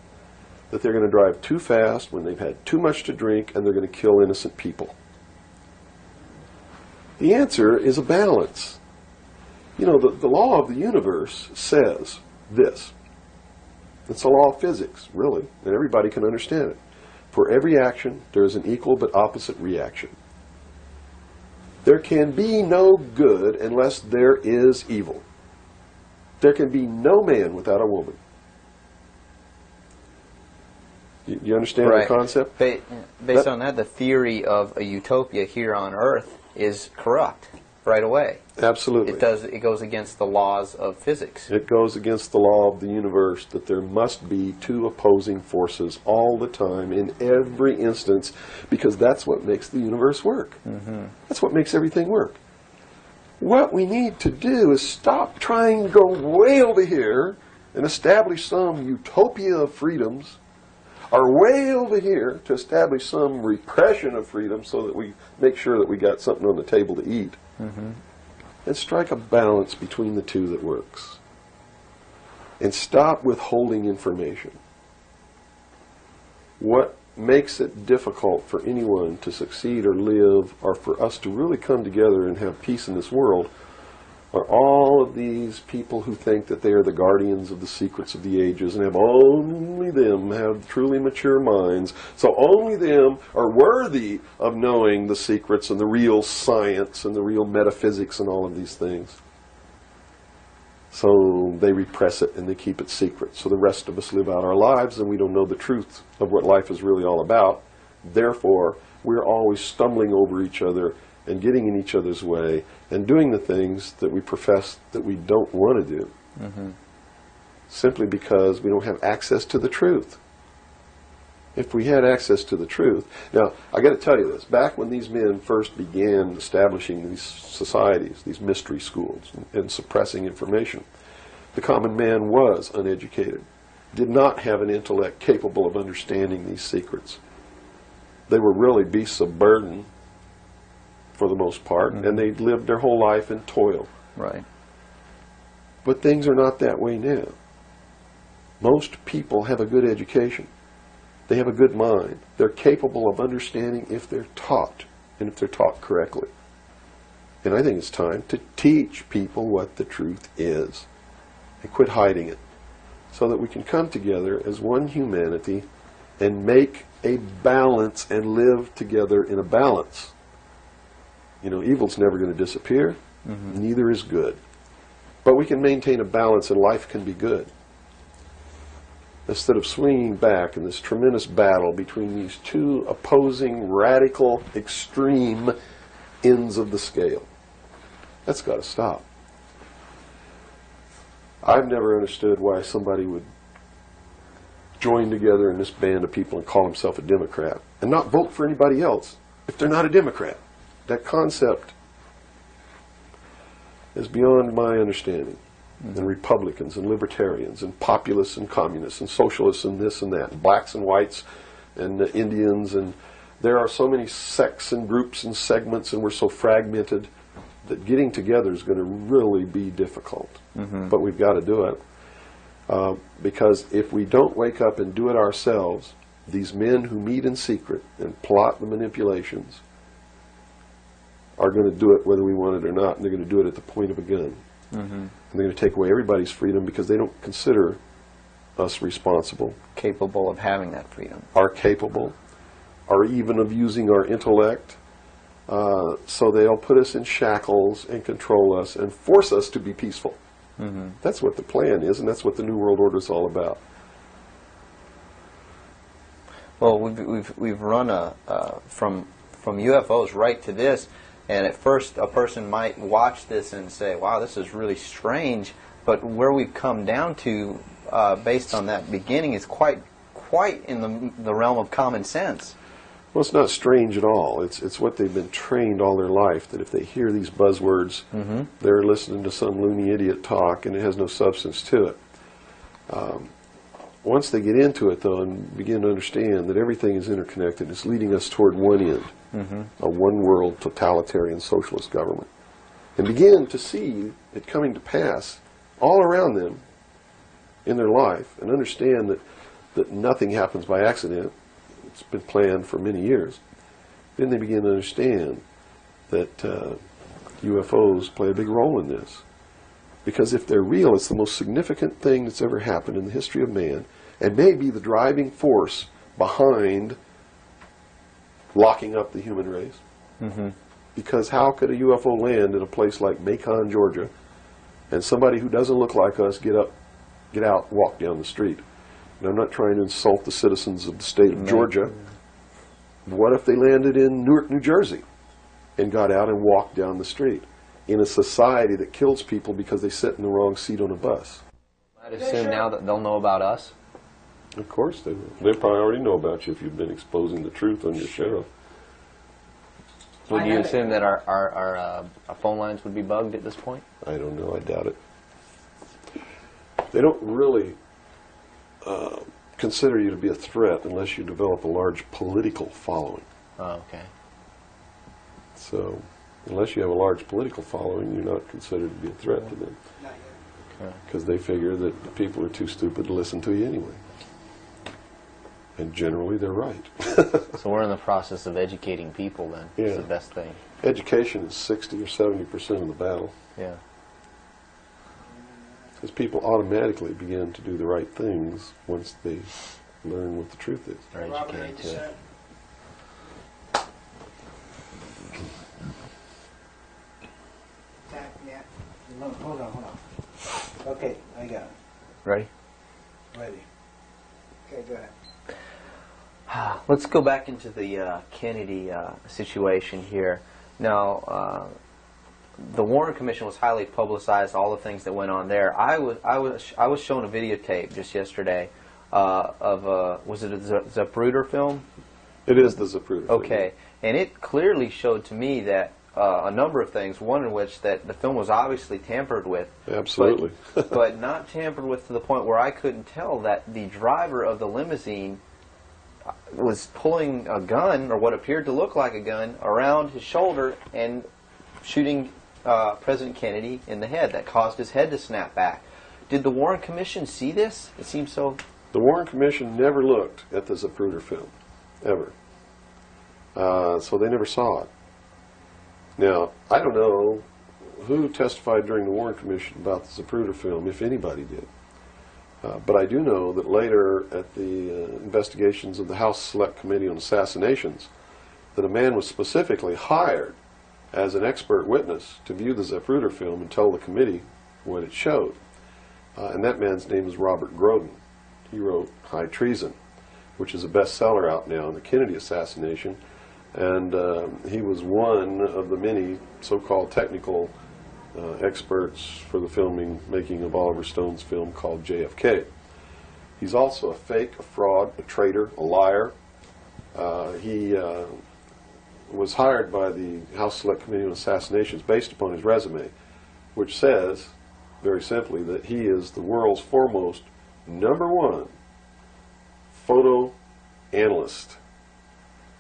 that they're going to drive too fast when they've had too much to drink, and they're going to kill innocent people. The answer is a balance. You know, the law of the universe says this. It's a law of physics, really, and everybody can understand it. For every action, there is an equal but opposite reaction. There can be no good unless there is evil. There can be no man without a woman. You understand
Right.
the concept?
Based on that, the theory of a utopia here on Earth is corrupt right away.
Absolutely.
It goes against the laws of physics.
It goes against the law of the universe that there must be two opposing forces all the time in every instance, because that's what makes the universe work. That's what makes everything work. What we need to do is stop trying to go way over here and establish some utopia of freedoms, or way over here to establish some repression of freedom so that we make sure that we got something on the table to eat. And strike a balance between the two that works. And stop withholding information. What makes it difficult for anyone to succeed or live, or for us to really come together and have peace in this world, are all of these people who think that they are the guardians of the secrets of the ages and have only them have truly mature minds, so only them are worthy of knowing the secrets and the real science and the real metaphysics and all of these things. So they repress it and they keep it secret. So the rest of us live out our lives and we don't know the truth of what life is really all about. Therefore, we're always stumbling over each other and getting in each other's way and doing the things that we profess that we don't want to do. Simply because we don't have access to the truth. If we had access to the truth... Now, I got to tell you this. Back when these men first began establishing these societies, these mystery schools, and suppressing information, the common man was uneducated, did not have an intellect capable of understanding these secrets. They were really beasts of burden, for the most part, and they lived their whole life in toil.
Right.
But things are not that way now. Most people have a good education. They have a good mind. They're capable of understanding if they're taught, and if they're taught correctly. And I think it's time to teach people what the truth is, and quit hiding it, so that we can come together as one humanity and make a balance and live together in a balance. You know, evil's never going to disappear. Neither is good. But we can maintain a balance and life can be good. Instead of swinging back in this tremendous battle between these two opposing, radical, extreme ends of the scale. That's got to stop. I've never understood why somebody would join together in this band of people and call himself a Democrat and not vote for anybody else if they're not a Democrat. That concept is beyond my understanding. And Republicans and Libertarians and populists and communists and socialists and this and that, and blacks and whites and Indians, and there are so many sects and groups and segments, and we're so fragmented that getting together is going to really be difficult. But we've got to do it. Because if we don't wake up and do it ourselves, these men who meet in secret and plot the manipulations are going to do it whether we want it or not, and they're going to do it at the point of a gun. And they're going to take away everybody's freedom because they don't consider us responsible.
Capable of having that freedom.
Are capable, or even of using our intellect. So they'll put us in shackles and control us and force us to be peaceful. That's what the plan is, and that's what the New World Order is all about.
Well, we've run from UFOs right to this. And at first, a person might watch this and say, wow, this is really strange. But where we've come down to, based on that beginning, is quite in the realm of common sense.
Well, it's not strange at all. It's what they've been trained all their life, that if they hear these buzzwords, they're listening to some loony idiot talk, and it has no substance to it. Once they get into it, though, and begin to understand that everything is interconnected, it's leading us toward one end. A one-world totalitarian socialist government, and begin to see it coming to pass all around them in their life, and understand that nothing happens by accident. It's been planned for many years. Then they begin to understand that UFOs play a big role in this. Because if they're real, it's the most significant thing that's ever happened in the history of man, and may be the driving force behind locking up the human race. Because how could a UFO land in a place like Macon, Georgia, and somebody who doesn't look like us get out, walk down the street? And I'm not trying to insult the citizens of the state of Georgia. What if they landed in Newark, New Jersey, and got out and walked down the street in a society that kills people because they sit in the wrong seat on a bus?
I'd assume now that they'll know about us.
Of course they will. They probably already know about you if you've been exposing the truth on your show.
Would you assume that our phone lines would be bugged at this point?
I don't know. I doubt it. They don't really consider you to be a threat unless you develop a large political following.
Oh, okay.
So, unless you have a large political following, you're not considered to be a threat to them. Because they figure that the people are too stupid to listen to you anyway. And generally, they're right.
So we're in the process of educating people then.
Yeah.
It's the best thing.
Education is 60 or 70% of the battle.
Yeah.
Because people automatically begin to do the right things once they learn what the truth is.
They're educated to it.
Yeah. Hold on. Okay, I got it.
Ready?
Ready. Okay, go ahead.
Let's go back into the Kennedy situation here. Now, the Warren Commission was highly publicized. All the things that went on there. I was shown a videotape just yesterday of was it a Zapruder film?
It is the Zapruder film.
Okay, and it clearly showed to me that a number of things. One in which that the film was obviously tampered with.
Absolutely.
but not tampered with to the point where I couldn't tell that the driver of the limousine was pulling a gun, or what appeared to look like a gun, around his shoulder and shooting President Kennedy in the head. That caused his head to snap back. Did the Warren Commission see this? It seems so.
The Warren Commission never looked at the Zapruder film, ever. So they never saw it. Now, I don't know who testified during the Warren Commission about the Zapruder film, if anybody did. But I do know that later at the investigations of the House Select Committee on Assassinations, that a man was specifically hired as an expert witness to view the Zapruder film and tell the committee what it showed. And that man's name is Robert Groden. He wrote High Treason, which is a bestseller out now on the Kennedy assassination. And he was one of the many so-called technical experts for the making of Oliver Stone's film called JFK. He's also a fake, a fraud, a traitor, a liar. He was hired by the House Select Committee on Assassinations based upon his resume, which says, very simply, that he is the world's foremost #1 photo analyst,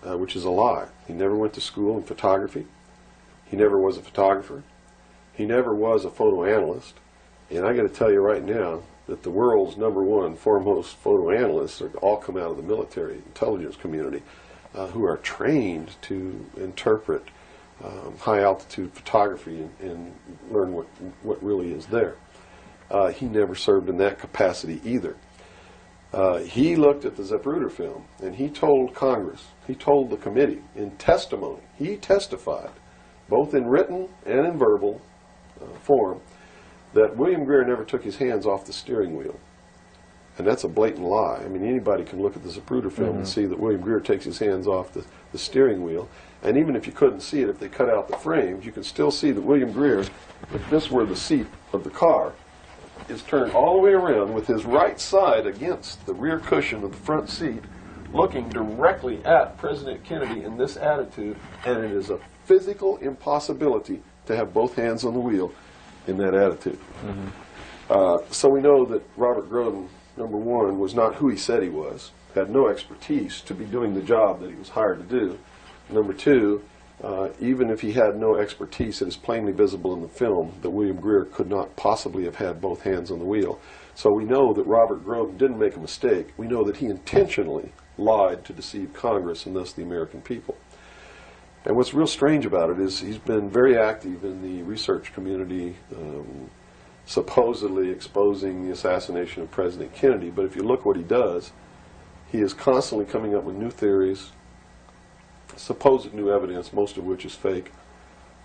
which is a lie. He never went to school in photography. He never was a photographer. He never was a photo analyst. And I got to tell you right now that the world's #1 foremost photo analysts are all come out of the military intelligence community, who are trained to interpret high-altitude photography and learn what really is there. He never served in that capacity either. He looked at the Zapruder film, and he told Congress, he told the committee in testimony, he testified, both in written and in verbal form, that William Greer never took his hands off the steering wheel. And that's a blatant lie. I mean, anybody can look at the Zapruder film and see that William Greer takes his hands off the steering wheel. And even if you couldn't see it, if they cut out the frames, you can still see that William Greer, if this were the seat of the car, is turned all the way around with his right side against the rear cushion of the front seat, looking directly at President Kennedy in this attitude, and it is a physical impossibility to have both hands on the wheel in that attitude. So we know that Robert Groden, #1, was not who he said he was, had no expertise to be doing the job that he was hired to do. #2, even if he had no expertise, it is plainly visible in the film that William Greer could not possibly have had both hands on the wheel. So we know that Robert Groden didn't make a mistake. We know that he intentionally lied to deceive Congress and thus the American people. And what's real strange about it is he's been very active in the research community, supposedly exposing the assassination of President Kennedy. But if you look what he does, he is constantly coming up with new theories, supposed new evidence, most of which is fake.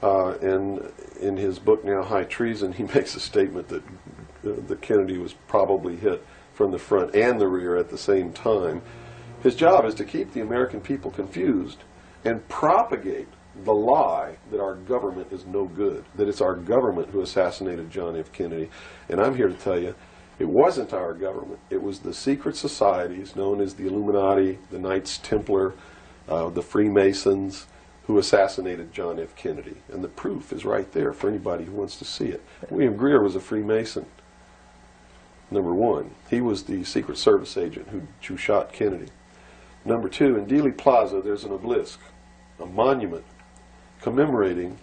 And in his book now, High Treason, he makes a statement that Kennedy was probably hit from the front and the rear at the same time. His job is to keep the American people confused and propagate the lie that our government is no good, that it's our government who assassinated John F. Kennedy. And I'm here to tell you, it wasn't our government. It was the secret societies known as the Illuminati, the Knights Templar, the Freemasons, who assassinated John F. Kennedy. And the proof is right there for anybody who wants to see it. William Greer was a Freemason, #1. He was the Secret Service agent who shot Kennedy. #2, in Dealey Plaza, there's an obelisk, a monument commemorating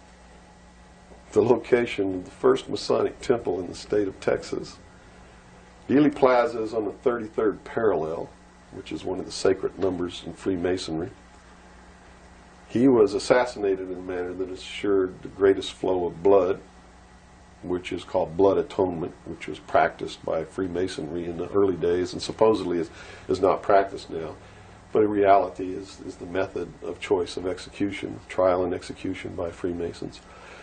the location of the first Masonic temple in the state of Texas. Dealey Plaza is on the 33rd parallel, which is one of the sacred numbers in Freemasonry. He was assassinated in a manner that assured the greatest flow of blood, which is called blood atonement, which was practiced by Freemasonry in the early days and supposedly is not practiced now. But in reality is the method of choice of execution, trial and execution by Freemasons.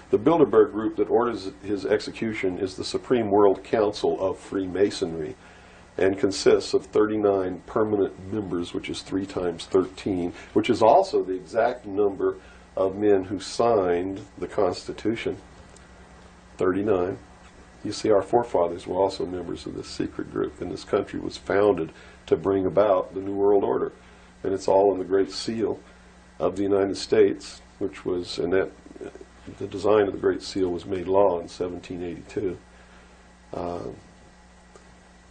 The Bilderberg group that orders his execution is the Supreme World Council of Freemasonry and consists of 39 permanent members, which is 3 times 13, which is also the exact number of men who signed the Constitution. 39. You see, our forefathers were also members of this secret group, and this country was founded to bring about the New World Order. And it's all in the Great Seal of the United States, which was, and that the design of the Great Seal was made law in 1782.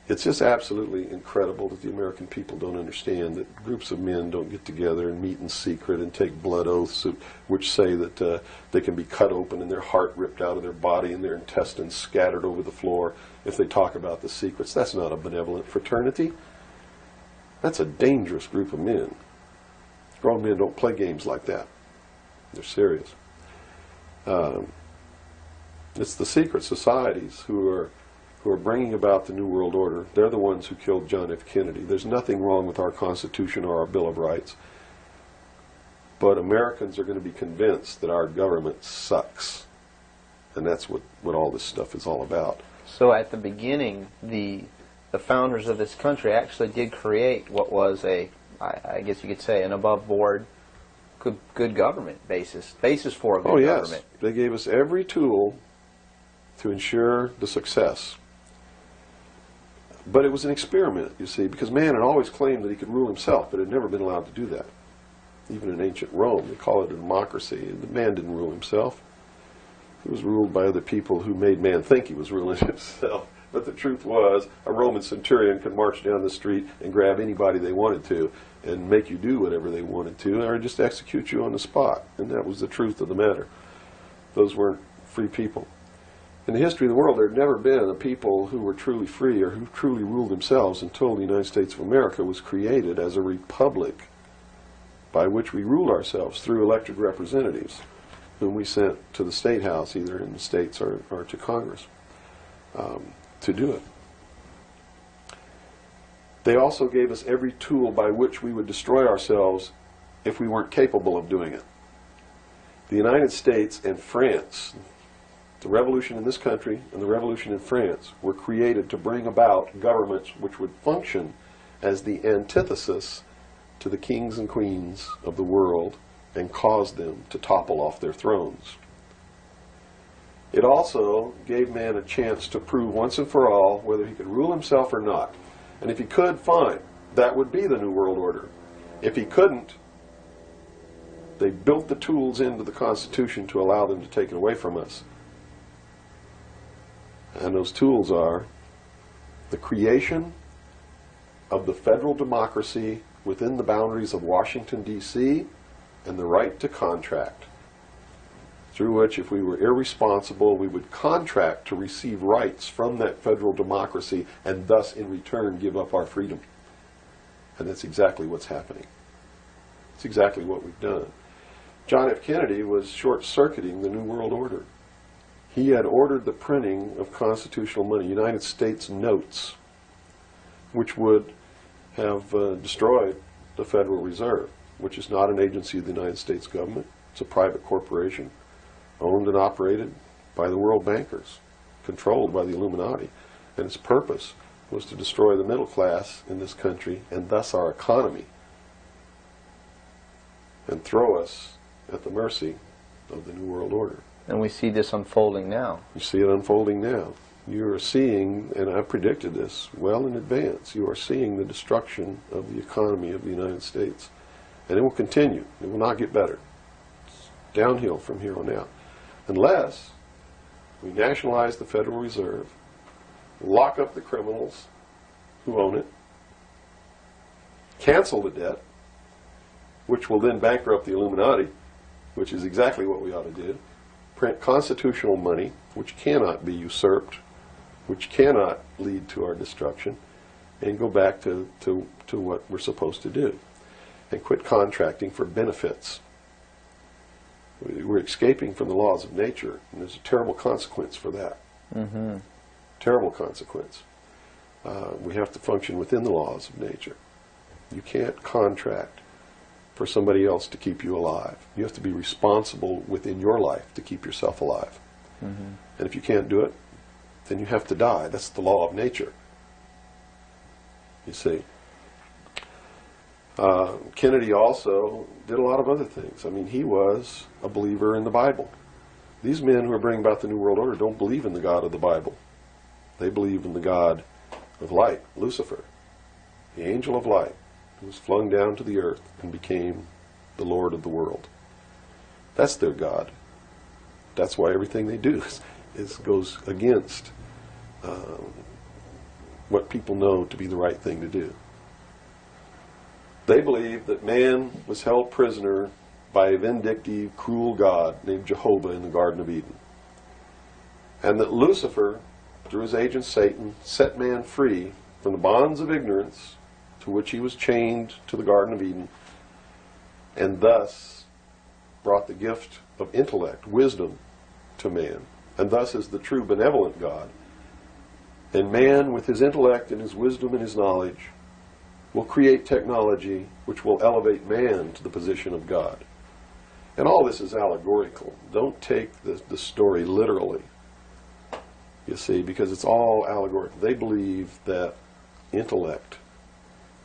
It's just absolutely incredible that the American people don't understand that groups of men don't get together and meet in secret and take blood oaths which say that they can be cut open and their heart ripped out of their body and their intestines scattered over the floor if they talk about the secrets. That's not a benevolent fraternity. That's a dangerous group of men. Grown men don't play games like that. They're serious. It's the secret societies who are bringing about the New World Order. They're the ones who killed John F. Kennedy. There's nothing wrong with our Constitution or our Bill of Rights. But Americans are going to be convinced that our government sucks. And that's what all this stuff is all about.
So at the beginning, the founders of this country actually did create what was I guess you could say, an above-board, good government basis for a good government.
Yes. They gave us every tool to ensure the success. But it was an experiment, you see, because man had always claimed that he could rule himself, but had never been allowed to do that. Even in ancient Rome, they call it a democracy. The man didn't rule himself. He was ruled by other people who made man think he was ruling himself. But the truth was, a Roman centurion could march down the street and grab anybody they wanted to and make you do whatever they wanted to, or just execute you on the spot. And that was the truth of the matter. Those weren't free people. In the history of the world, there had never been a people who were truly free or who truly ruled themselves until the United States of America was created as a republic by which we ruled ourselves through elected representatives whom we sent to the State House, either in the States or to Congress, to do it. They also gave us every tool by which we would destroy ourselves if we weren't capable of doing it. The United States and France, the revolution in this country and the revolution in France, were created to bring about governments which would function as the antithesis to the kings and queens of the world and cause them to topple off their thrones. It also gave man a chance to prove once and for all whether he could rule himself or not. And if he could, fine. That would be the New World Order. If he couldn't, they built the tools into the Constitution to allow them to take it away from us. And those tools are the creation of the federal democracy within the boundaries of Washington, D.C., and the right to contract, through which, if we were irresponsible, we would contract to receive rights from that federal democracy and thus, in return, give up our freedom. And that's exactly what's happening. It's exactly what we've done. John F. Kennedy was short-circuiting the New World Order. He had ordered the printing of constitutional money, United States notes, which would have destroyed the Federal Reserve, which is not an agency of the United States government. It's a private corporation owned and operated by the world bankers, controlled by the Illuminati. And its purpose was to destroy the middle class in this country and thus our economy, and throw us at the mercy of the New World Order.
And we see this unfolding now.
You see it unfolding now. You are seeing, and I predicted this well in advance, you are seeing the destruction of the economy of the United States. And it will continue. It will not get better. It's downhill from here on out. Unless we nationalize the Federal Reserve, lock up the criminals who own it, cancel the debt, which will then bankrupt the Illuminati, which is exactly what we ought to do, print constitutional money, which cannot be usurped, which cannot lead to our destruction, and go back to what we're supposed to do, and quit contracting for benefits. We're escaping from the laws of nature, and there's a terrible consequence for that.
Mm-hmm.
Terrible consequence. We have to function within the laws of nature. You can't contract for somebody else to keep you alive. You have to be responsible within your life to keep yourself alive.
Mm-hmm.
And if you can't do it, then you have to die. That's the law of nature. You see. Kennedy also did a lot of other things. I mean, he was a believer in the Bible. These men who are bringing about the New World Order don't believe in the God of the Bible. They believe in the God of light, Lucifer, the angel of light, who was flung down to the earth and became the Lord of the world. That's their God. That's why everything they do goes against what people know to be the right thing to do. They believe that man was held prisoner by a vindictive, cruel God named Jehovah in the Garden of Eden. And that Lucifer, through his agent Satan, set man free from the bonds of ignorance to which he was chained to the Garden of Eden, and thus brought the gift of intellect, wisdom, to man, and thus is the true benevolent God. And man, with his intellect and his wisdom and his knowledge, will create technology which will elevate man to the position of God. And all this is allegorical. Don't take the story literally. you see, because it's all allegorical. They believe that intellect,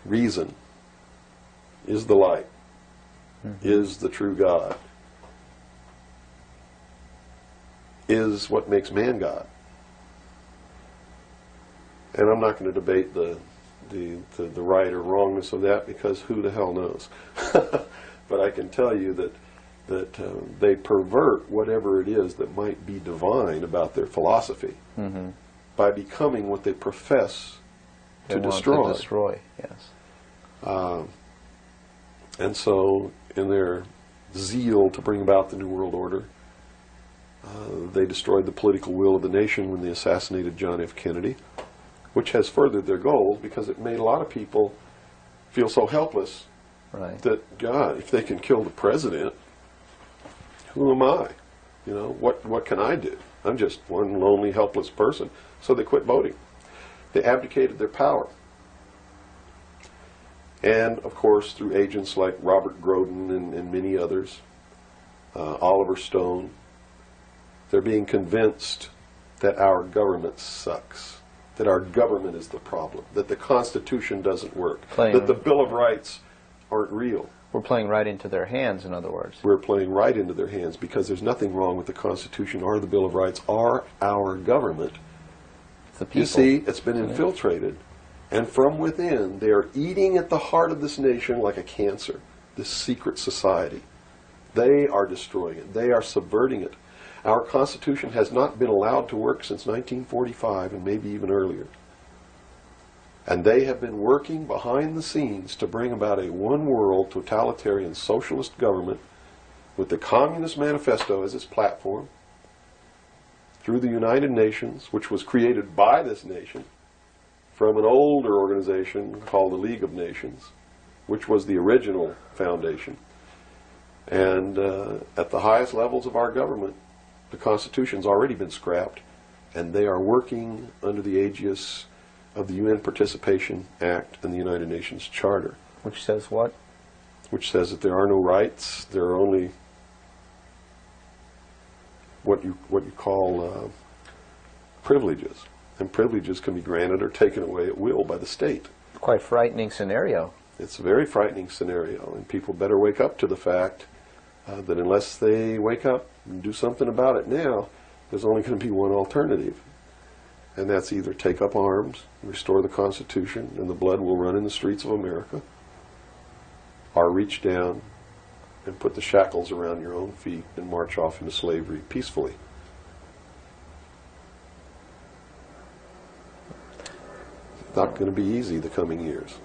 reason, is the light, is the true God, is what makes man God. And I'm not going to debate the right or wrongness of that, because who the hell knows? But I can tell you that they pervert whatever it is that might be divine about their philosophy by becoming what they profess to destroy.
To destroy, yes.
And so, in their zeal to bring about the New World Order, they destroyed the political will of the nation when they assassinated John F. Kennedy, which has furthered their goals, because it made a lot of people feel so helpless that, God, if they can kill the president, who am I? You know, what can I do? I'm just one lonely, helpless person. So they quit voting. They abdicated their power. And, of course, through agents like Robert Groden and many others, Oliver Stone, they're being convinced that our government sucks, that our government is the problem, that the Constitution doesn't work, that the Bill of Rights aren't real.
We're playing right into their hands, in other words.
We're playing right into their hands, because there's nothing wrong with the Constitution or the Bill of Rights or our government.
The people.
You see, it's been infiltrated. And from within, they are eating at the heart of this nation like a cancer, this secret society. They are destroying it. They are subverting it. Our Constitution has not been allowed to work since 1945, and maybe even earlier. And they have been working behind the scenes to bring about a one-world, totalitarian, socialist government with the Communist Manifesto as its platform, through the United Nations, which was created by this nation, from an older organization called the League of Nations, which was the original foundation. And at the highest levels of our government, the Constitution's already been scrapped, and they are working under the aegis of the UN Participation Act and the United Nations Charter.
Which says what?
Which says that there are no rights, there are only what you call privileges. And privileges can be granted or taken away at will by the state.
Quite frightening scenario.
It's a very frightening scenario, and people better wake up to the fact that unless they wake up and do something about it now, there's only going to be one alternative. And that's either take up arms, restore the Constitution, and the blood will run in the streets of America, or reach down and put the shackles around your own feet and march off into slavery peacefully. Not going to be easy the coming years.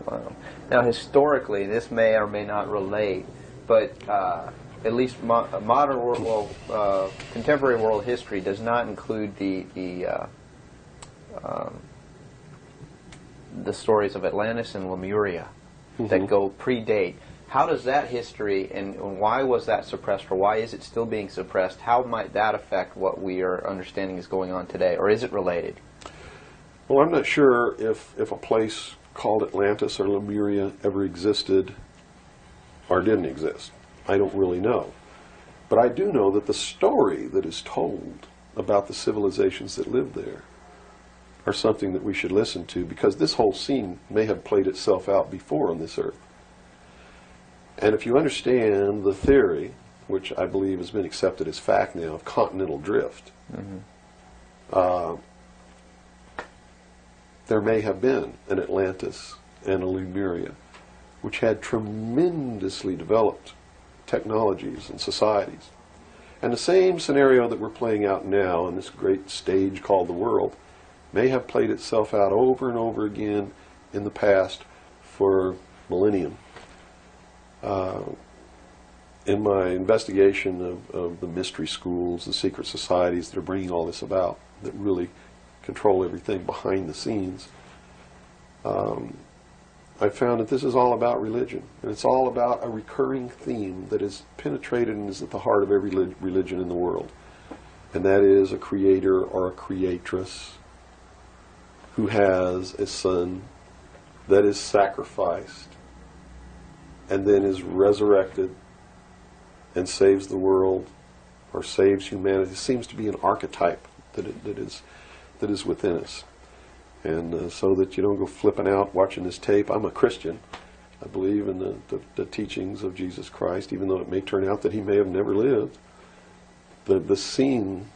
Wow. Now, historically, this may or may not relate, but at least modern world, contemporary world history does not include the stories of Atlantis and Lemuria that go predate. How does that history, and why was that suppressed, or why is it still being suppressed? How might that affect what we are understanding is going on today, or is it related?
Well, I'm not sure if a place called Atlantis or Lemuria ever existed or didn't exist. I don't really know. But I do know that the story that is told about the civilizations that lived there are something that we should listen to, because this whole scene may have played itself out before on this earth. And if you understand the theory, which I believe has been accepted as fact now, of continental drift, there may have been an Atlantis and a Lemuria, which had tremendously developed technologies and societies. And the same scenario that we're playing out now on this great stage called the world may have played itself out over and over again in the past for millennium. In my investigation of the mystery schools, the secret societies that are bringing all this about, that really control everything behind the scenes, I found that this is all about religion, and it's all about a recurring theme that is penetrated and is at the heart of every religion in the world, and that is a creator or a creatress who has a son that is sacrificed and then is resurrected and saves the world or saves humanity. It seems to be an archetype that is within us. And so that you don't go flipping out watching this tape. I'm a Christian. I believe in the teachings of Jesus Christ, even though it may turn out that he may have never lived. The scene,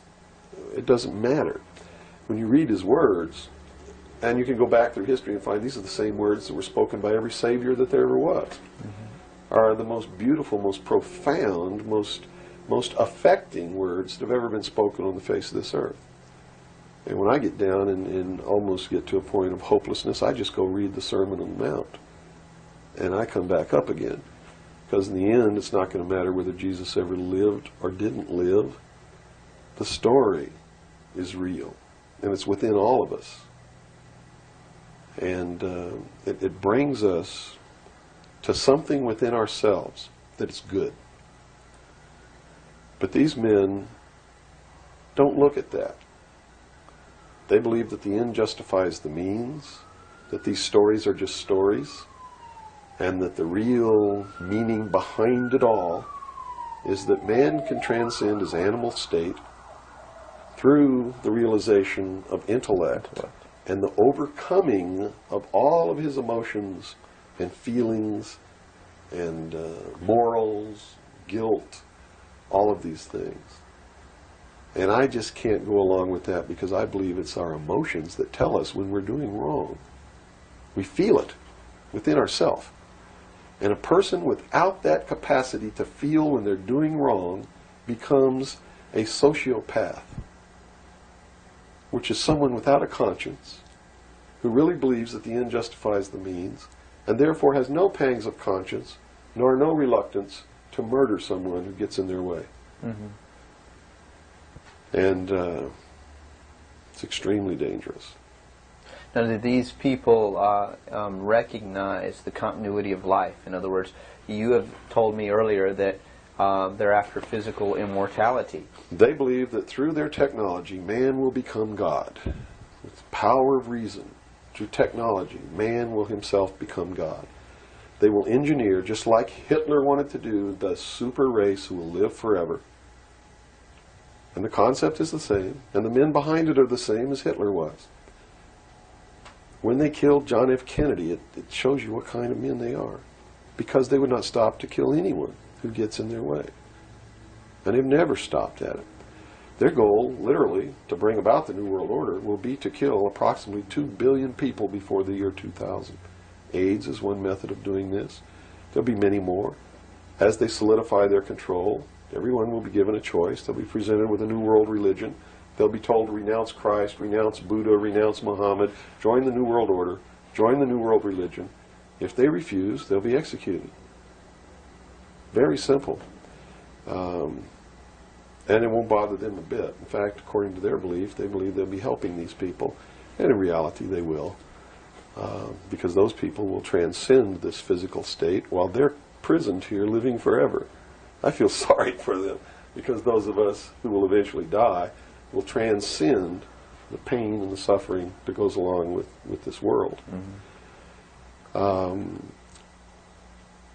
it doesn't matter. When you read his words, and you can go back through history and find these are the same words that were spoken by every Savior that there ever was, are the most beautiful, most profound, most affecting words that have ever been spoken on the face of this earth. And when I get down and almost get to a point of hopelessness, I just go read the Sermon on the Mount. And I come back up again. Because in the end, it's not going to matter whether Jesus ever lived or didn't live. The story is real. And it's within all of us. And it brings us to something within ourselves that is good. But these men don't look at that. They believe that the end justifies the means, that these stories are just stories, and that the real meaning behind it all is that man can transcend his animal state through the realization of intellect and the overcoming of all of his emotions and feelings and morals, guilt, all of these things. And I just can't go along with that because I believe it's our emotions that tell us when we're doing wrong. We feel it within ourselves. And a person without that capacity to feel when they're doing wrong becomes a sociopath, which is someone without a conscience who really believes that the end justifies the means and therefore has no pangs of conscience nor no reluctance to murder someone who gets in their way. Mm-hmm. And it's extremely dangerous.
Now, do these people recognize the continuity of life? In other words, you have told me earlier that they're after physical immortality.
They believe that through their technology, man will become God. With the power of reason, through technology, man will himself become God. They will engineer, just like Hitler wanted to do, the super race who will live forever. And the concept is the same, and the men behind it are the same as Hitler was. When they killed John F. Kennedy, it shows you what kind of men they are. Because they would not stop to kill anyone who gets in their way. And they've never stopped at it. Their goal, literally, to bring about the New World Order, will be to kill approximately 2 billion people before the year 2000. AIDS is one method of doing this. There'll be many more. As they solidify their control, everyone will be given a choice. They'll be presented with a new world religion. They'll be told to renounce Christ, renounce Buddha, renounce Muhammad, join the New World Order, join the New World Religion. If they refuse, they'll be executed. Very simple. And it won't bother them a bit. In fact, according to their belief, they believe they'll be helping these people. And in reality, they will. Because those people will transcend this physical state while they're prisoned here living forever. I feel sorry for them, because those of us who will eventually die will transcend the pain and the suffering that goes along with this world. Mm-hmm.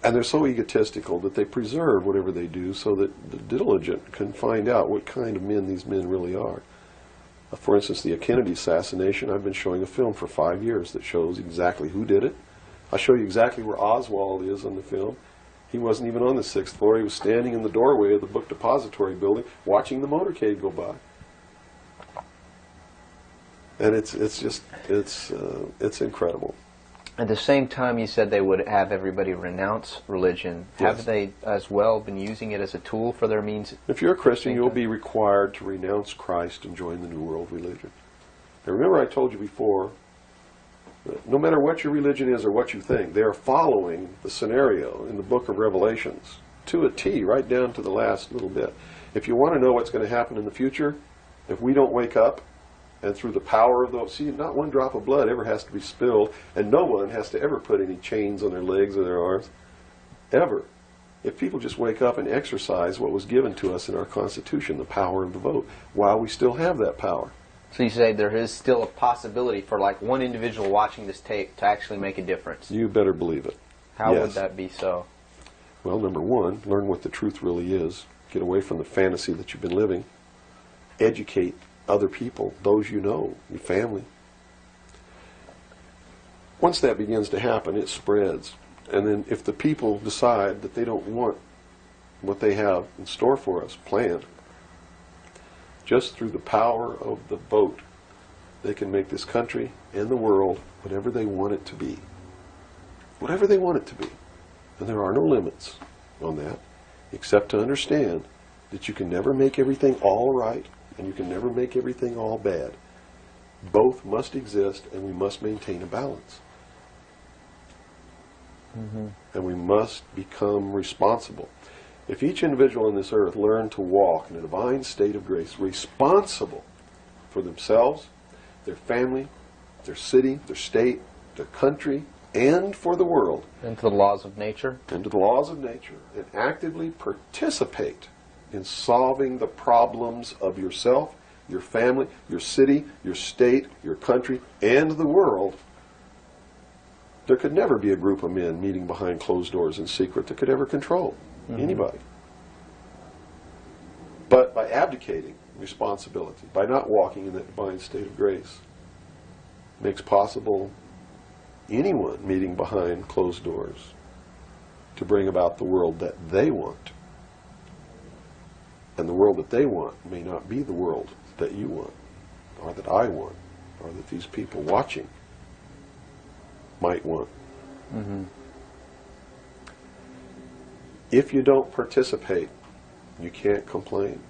And they're so egotistical that they preserve whatever they do so that the diligent can find out what kind of men these men really are. For instance, the Kennedy assassination, I've been showing a film for 5 years that shows exactly who did it. I'll show you exactly where Oswald is on the film. He wasn't even on the 6th floor. He was standing in the doorway of the book depository building watching the motorcade go by. And it's incredible.
At the same time, you said they would have everybody renounce religion.
Yes.
Have they as well been using it as a tool for their means?
If you're a Christian, you'll be required to renounce Christ and join the New World Religion. Now remember I told you before, that no matter what your religion is or what you think, they're following the scenario in the book of Revelations to a T, right down to the last little bit. If you want to know what's going to happen in the future, if we don't wake up, and through the power of those, see, not one drop of blood ever has to be spilled, and no one has to ever put any chains on their legs or their arms, ever. If people just wake up and exercise what was given to us in our Constitution, the power of the vote, while we still have that power.
So you say there is still a possibility for like one individual watching this tape to actually make a difference?
You better believe it.
How
Yes.
would that be so?
Well, number one, learn what the truth really is. Get away from the fantasy that you've been living. Educate other people, those you know, your family. Once that begins to happen, it spreads. And then if the people decide that they don't want what they have in store for us planned, just through the power of the vote, they can make this country and the world whatever they want it to be. Whatever they want it to be. And there are no limits on that, except to understand that you can never make everything all right, and you can never make everything all bad. Both must exist, and we must maintain a balance. And we must become responsible. If each individual on this earth learned to walk in a divine state of grace, responsible for themselves, their family, their city, their state, their country, and for the world,
And to the laws of nature.
and to the laws of nature, and actively participate in solving the problems of yourself, your family, your city, your state, your country, and the world, there could never be a group of men meeting behind closed doors in secret that could ever control anybody. But by abdicating responsibility, by not walking in that divine state of grace, makes possible anyone meeting behind closed doors to bring about the world that they want. And the world that they want may not be the world that you want, or that I want, or that these people watching might want. If you don't participate, you can't complain.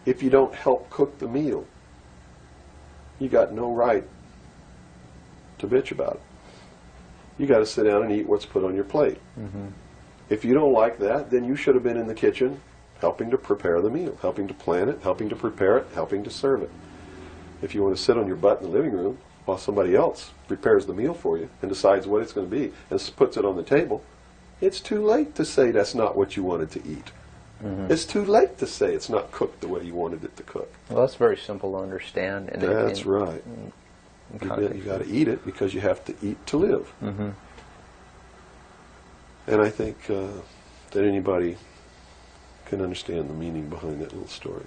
If you don't help cook the meal, you got no right to bitch about it. You got to sit down and eat what's put on your plate. If you don't like that, then you should have been in the kitchen helping to prepare the meal, helping to plan it, helping to prepare it, helping to serve it. If you want to sit on your butt in the living room while somebody else prepares the meal for you and decides what it's going to be and puts it on the table, it's too late to say that's not what you wanted to eat. It's too late to say it's not cooked the way you wanted it to cook.
Well, that's very simple to understand. And
That's right. You got to eat it because you have to eat to live. And I think that anybody can understand the meaning behind that little story.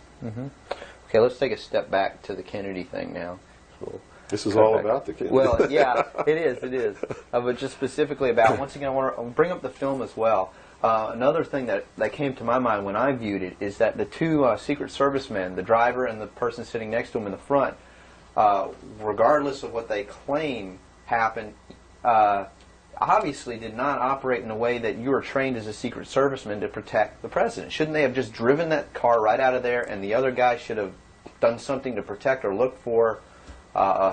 Okay, let's take a step back to the Kennedy thing now. So
This is all about the Kennedy.
well, yeah, it is. But just specifically about, once again, I want to bring up the film as well. Another thing that came to my mind when I viewed it is that the two Secret Service men, the driver and the person sitting next to him in the front, regardless of what they claim happened, obviously did not operate in a way that you were trained as a Secret Serviceman to protect the president. Shouldn't they have just driven that car right out of there, and the other guy should have done something to protect or look for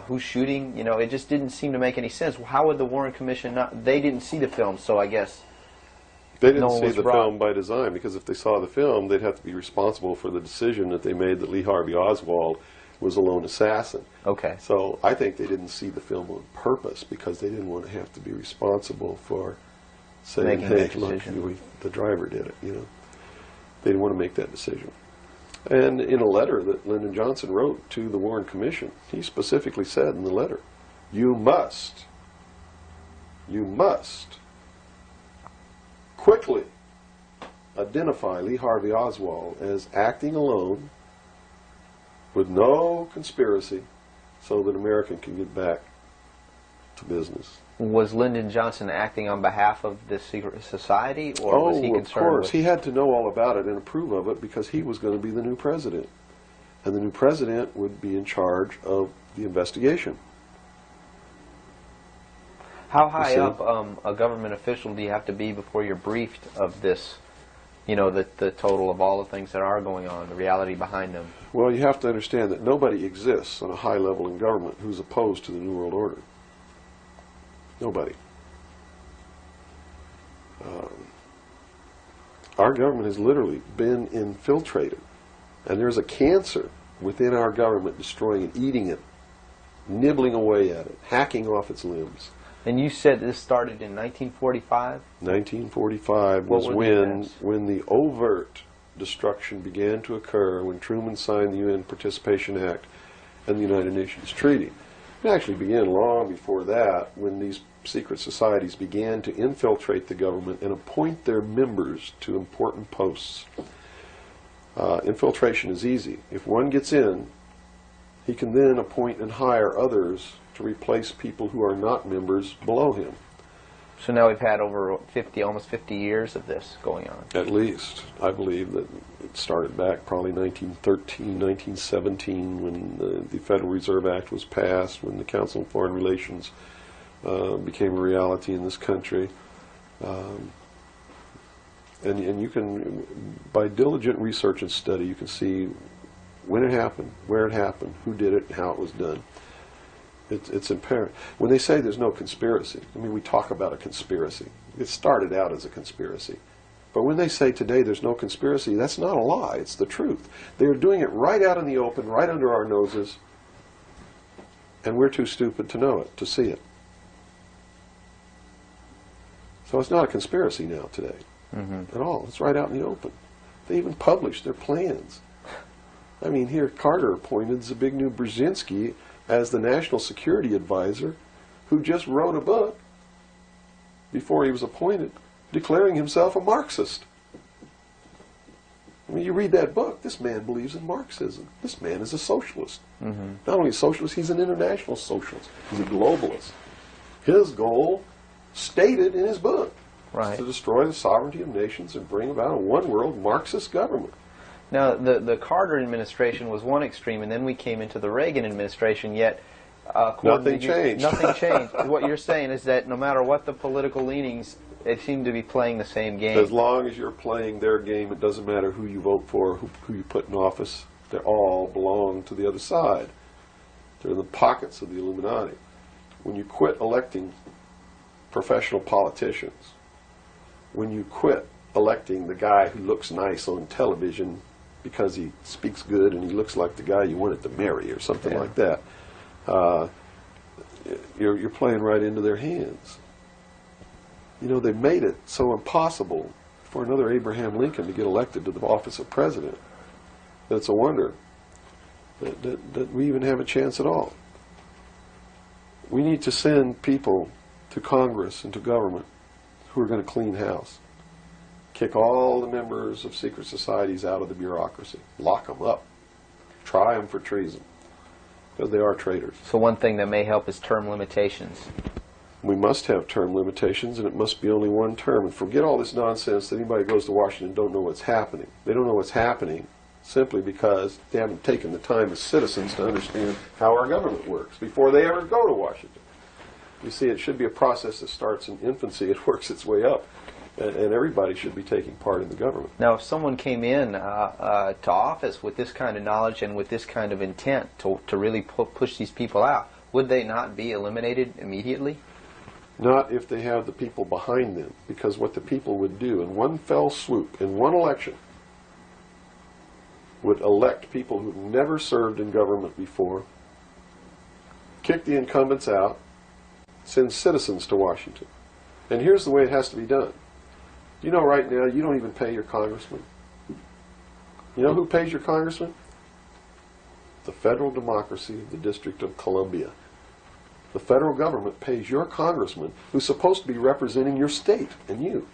who's shooting? You know, it just didn't seem to make any sense. How would the Warren Commission not? They didn't see the film, so I guess
they didn't
no one
see
was
the
wrong.
film by design, because if they saw the film, they'd have to be responsible for the decision that they made that Lee Harvey Oswald was a lone assassin.
Okay.
So I think they didn't see the film on purpose because they didn't want to have to be responsible for saying,
Making
hey,
that
look,
decision.
the driver did it, you know. They didn't want to make that decision. And in a letter that Lyndon Johnson wrote to the Warren Commission, he specifically said in the letter, you must quickly identify Lee Harvey Oswald as acting alone with no conspiracy so that America can get back to business.
Was Lyndon Johnson acting on behalf of the secret society, or was he
Of
concerned
course.
with...
He had to know all about it and approve of it because he was going to be the new president. And the new president would be in charge of the investigation.
How high
see?
up a government official do you have to be before you're briefed of this, you know, the total of all the things that are going on, the reality behind them?
Well, you have to understand that nobody exists on a high level in government who's opposed to the New World Order. Nobody. Our government has literally been infiltrated. And there's a cancer within our government destroying it, eating it, nibbling away at it, hacking off its limbs.
And you said this started in 1945?
1945 was
What were the events?
when the overt destruction began to occur, when Truman signed the UN Participation Act and the United Nations Treaty. It actually began long before that, when these secret societies began to infiltrate the government and appoint their members to important posts. infiltration is easy. If one gets in, he can then appoint and hire others to replace people who are not members below him.
So now we've had over 50, almost 50 years of this going on.
At least. I believe that it started back probably 1913, 1917, when the Federal Reserve Act was passed, when the Council on Foreign Relations became a reality in this country. And you can, by diligent research and study, you can see when it happened, where it happened, who did it, and how it was done. It's apparent. When they say there's no conspiracy, I mean, we talk about a conspiracy. It started out as a conspiracy. But when they say today there's no conspiracy, that's not a lie. It's the truth. They're doing it right out in the open, right under our noses, and we're too stupid to know it, to see it. So it's not a conspiracy now today at all. It's right out in the open. They even published their plans. I mean, here Carter appointed Zbigniew Brzezinski as the National Security Advisor, who just wrote a book before he was appointed, declaring himself a Marxist. I mean, you read that book, this man believes in Marxism. This man is a socialist. Not only a socialist, he's an international socialist. He's a globalist. His goal, stated in his book, is to destroy the sovereignty of nations and bring about a one-world Marxist government.
Now, the Carter administration was one extreme, and then we came into the Reagan administration, yet
nothing changed.
Nothing changed. What you're saying is that no matter what the political leanings, they seem to be playing the same game.
As long as you're playing their game, it doesn't matter who you vote for, who you put in office. They all belong to the other side. They're in the pockets of the Illuminati. When you quit electing professional politicians, when you quit electing the guy who looks nice on television because he speaks good and he looks like the guy you wanted to marry or something like that, you're playing right into their hands. You know, they made it so impossible for another Abraham Lincoln to get elected to the office of president that it's a wonder that we even have a chance at all. We need to send people to Congress and to government who are going to clean house. Kick all the members of secret societies out of the bureaucracy. Lock them up. Try them for treason. Because they are traitors.
So one thing that may help is term limitations.
We must have term limitations, and it must be only one term. And forget all this nonsense that anybody goes to Washington and don't know what's happening. They don't know what's happening simply because they haven't taken the time as citizens to understand how our government works before they ever go to Washington. You see, it should be a process that starts in infancy. It works its way up. And everybody should be taking part in the government.
Now, if someone came in to office with this kind of knowledge and with this kind of intent to really push these people out, would they not be eliminated immediately?
Not if they have the people behind them, because what the people would do in one fell swoop, in one election, would elect people who've never served in government before, kick the incumbents out, send citizens to Washington. And here's the way it has to be done. You know, right now, you don't even pay your congressman. You know who pays your congressman? The federal democracy of the District of Columbia. The federal government pays your congressman, who's supposed to be representing your state and you.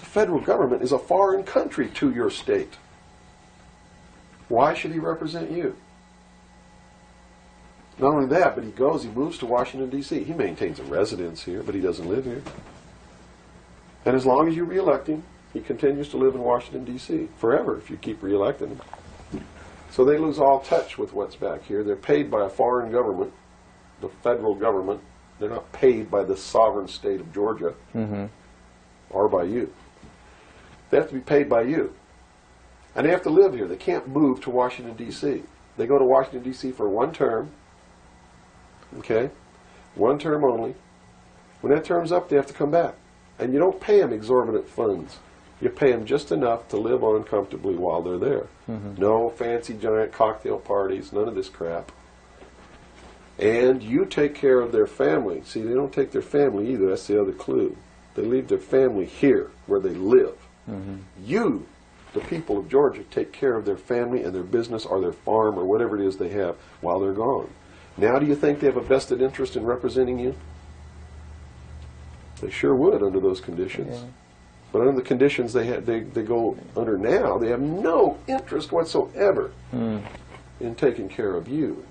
The federal government is a foreign country to your state. Why should he represent you? Not only that, but he moves to Washington, D.C. He maintains a residence here, but he doesn't live here. And as long as you re-elect him, he continues to live in Washington, D.C. forever if you keep re-electing him. So they lose all touch with what's back here. They're paid by a foreign government, the federal government. They're not paid by the sovereign state of Georgia or by you. They have to be paid by you. And they have to live here. They can't move to Washington, D.C. They go to Washington, D.C. for one term. Okay? One term only. When that term's up, they have to come back. And you don't pay them exorbitant funds. You pay them just enough to live on comfortably while they're there. No fancy giant cocktail parties, none of this crap. And you take care of their family. See, they don't take their family either. That's the other clue. They leave their family here, where they live. You, the people of Georgia, take care of their family and their business or their farm or whatever it is they have while they're gone. Now do you think they have a vested interest in representing you? They sure would under those conditions. But under the conditions they go under now, they have no interest whatsoever in taking care of you.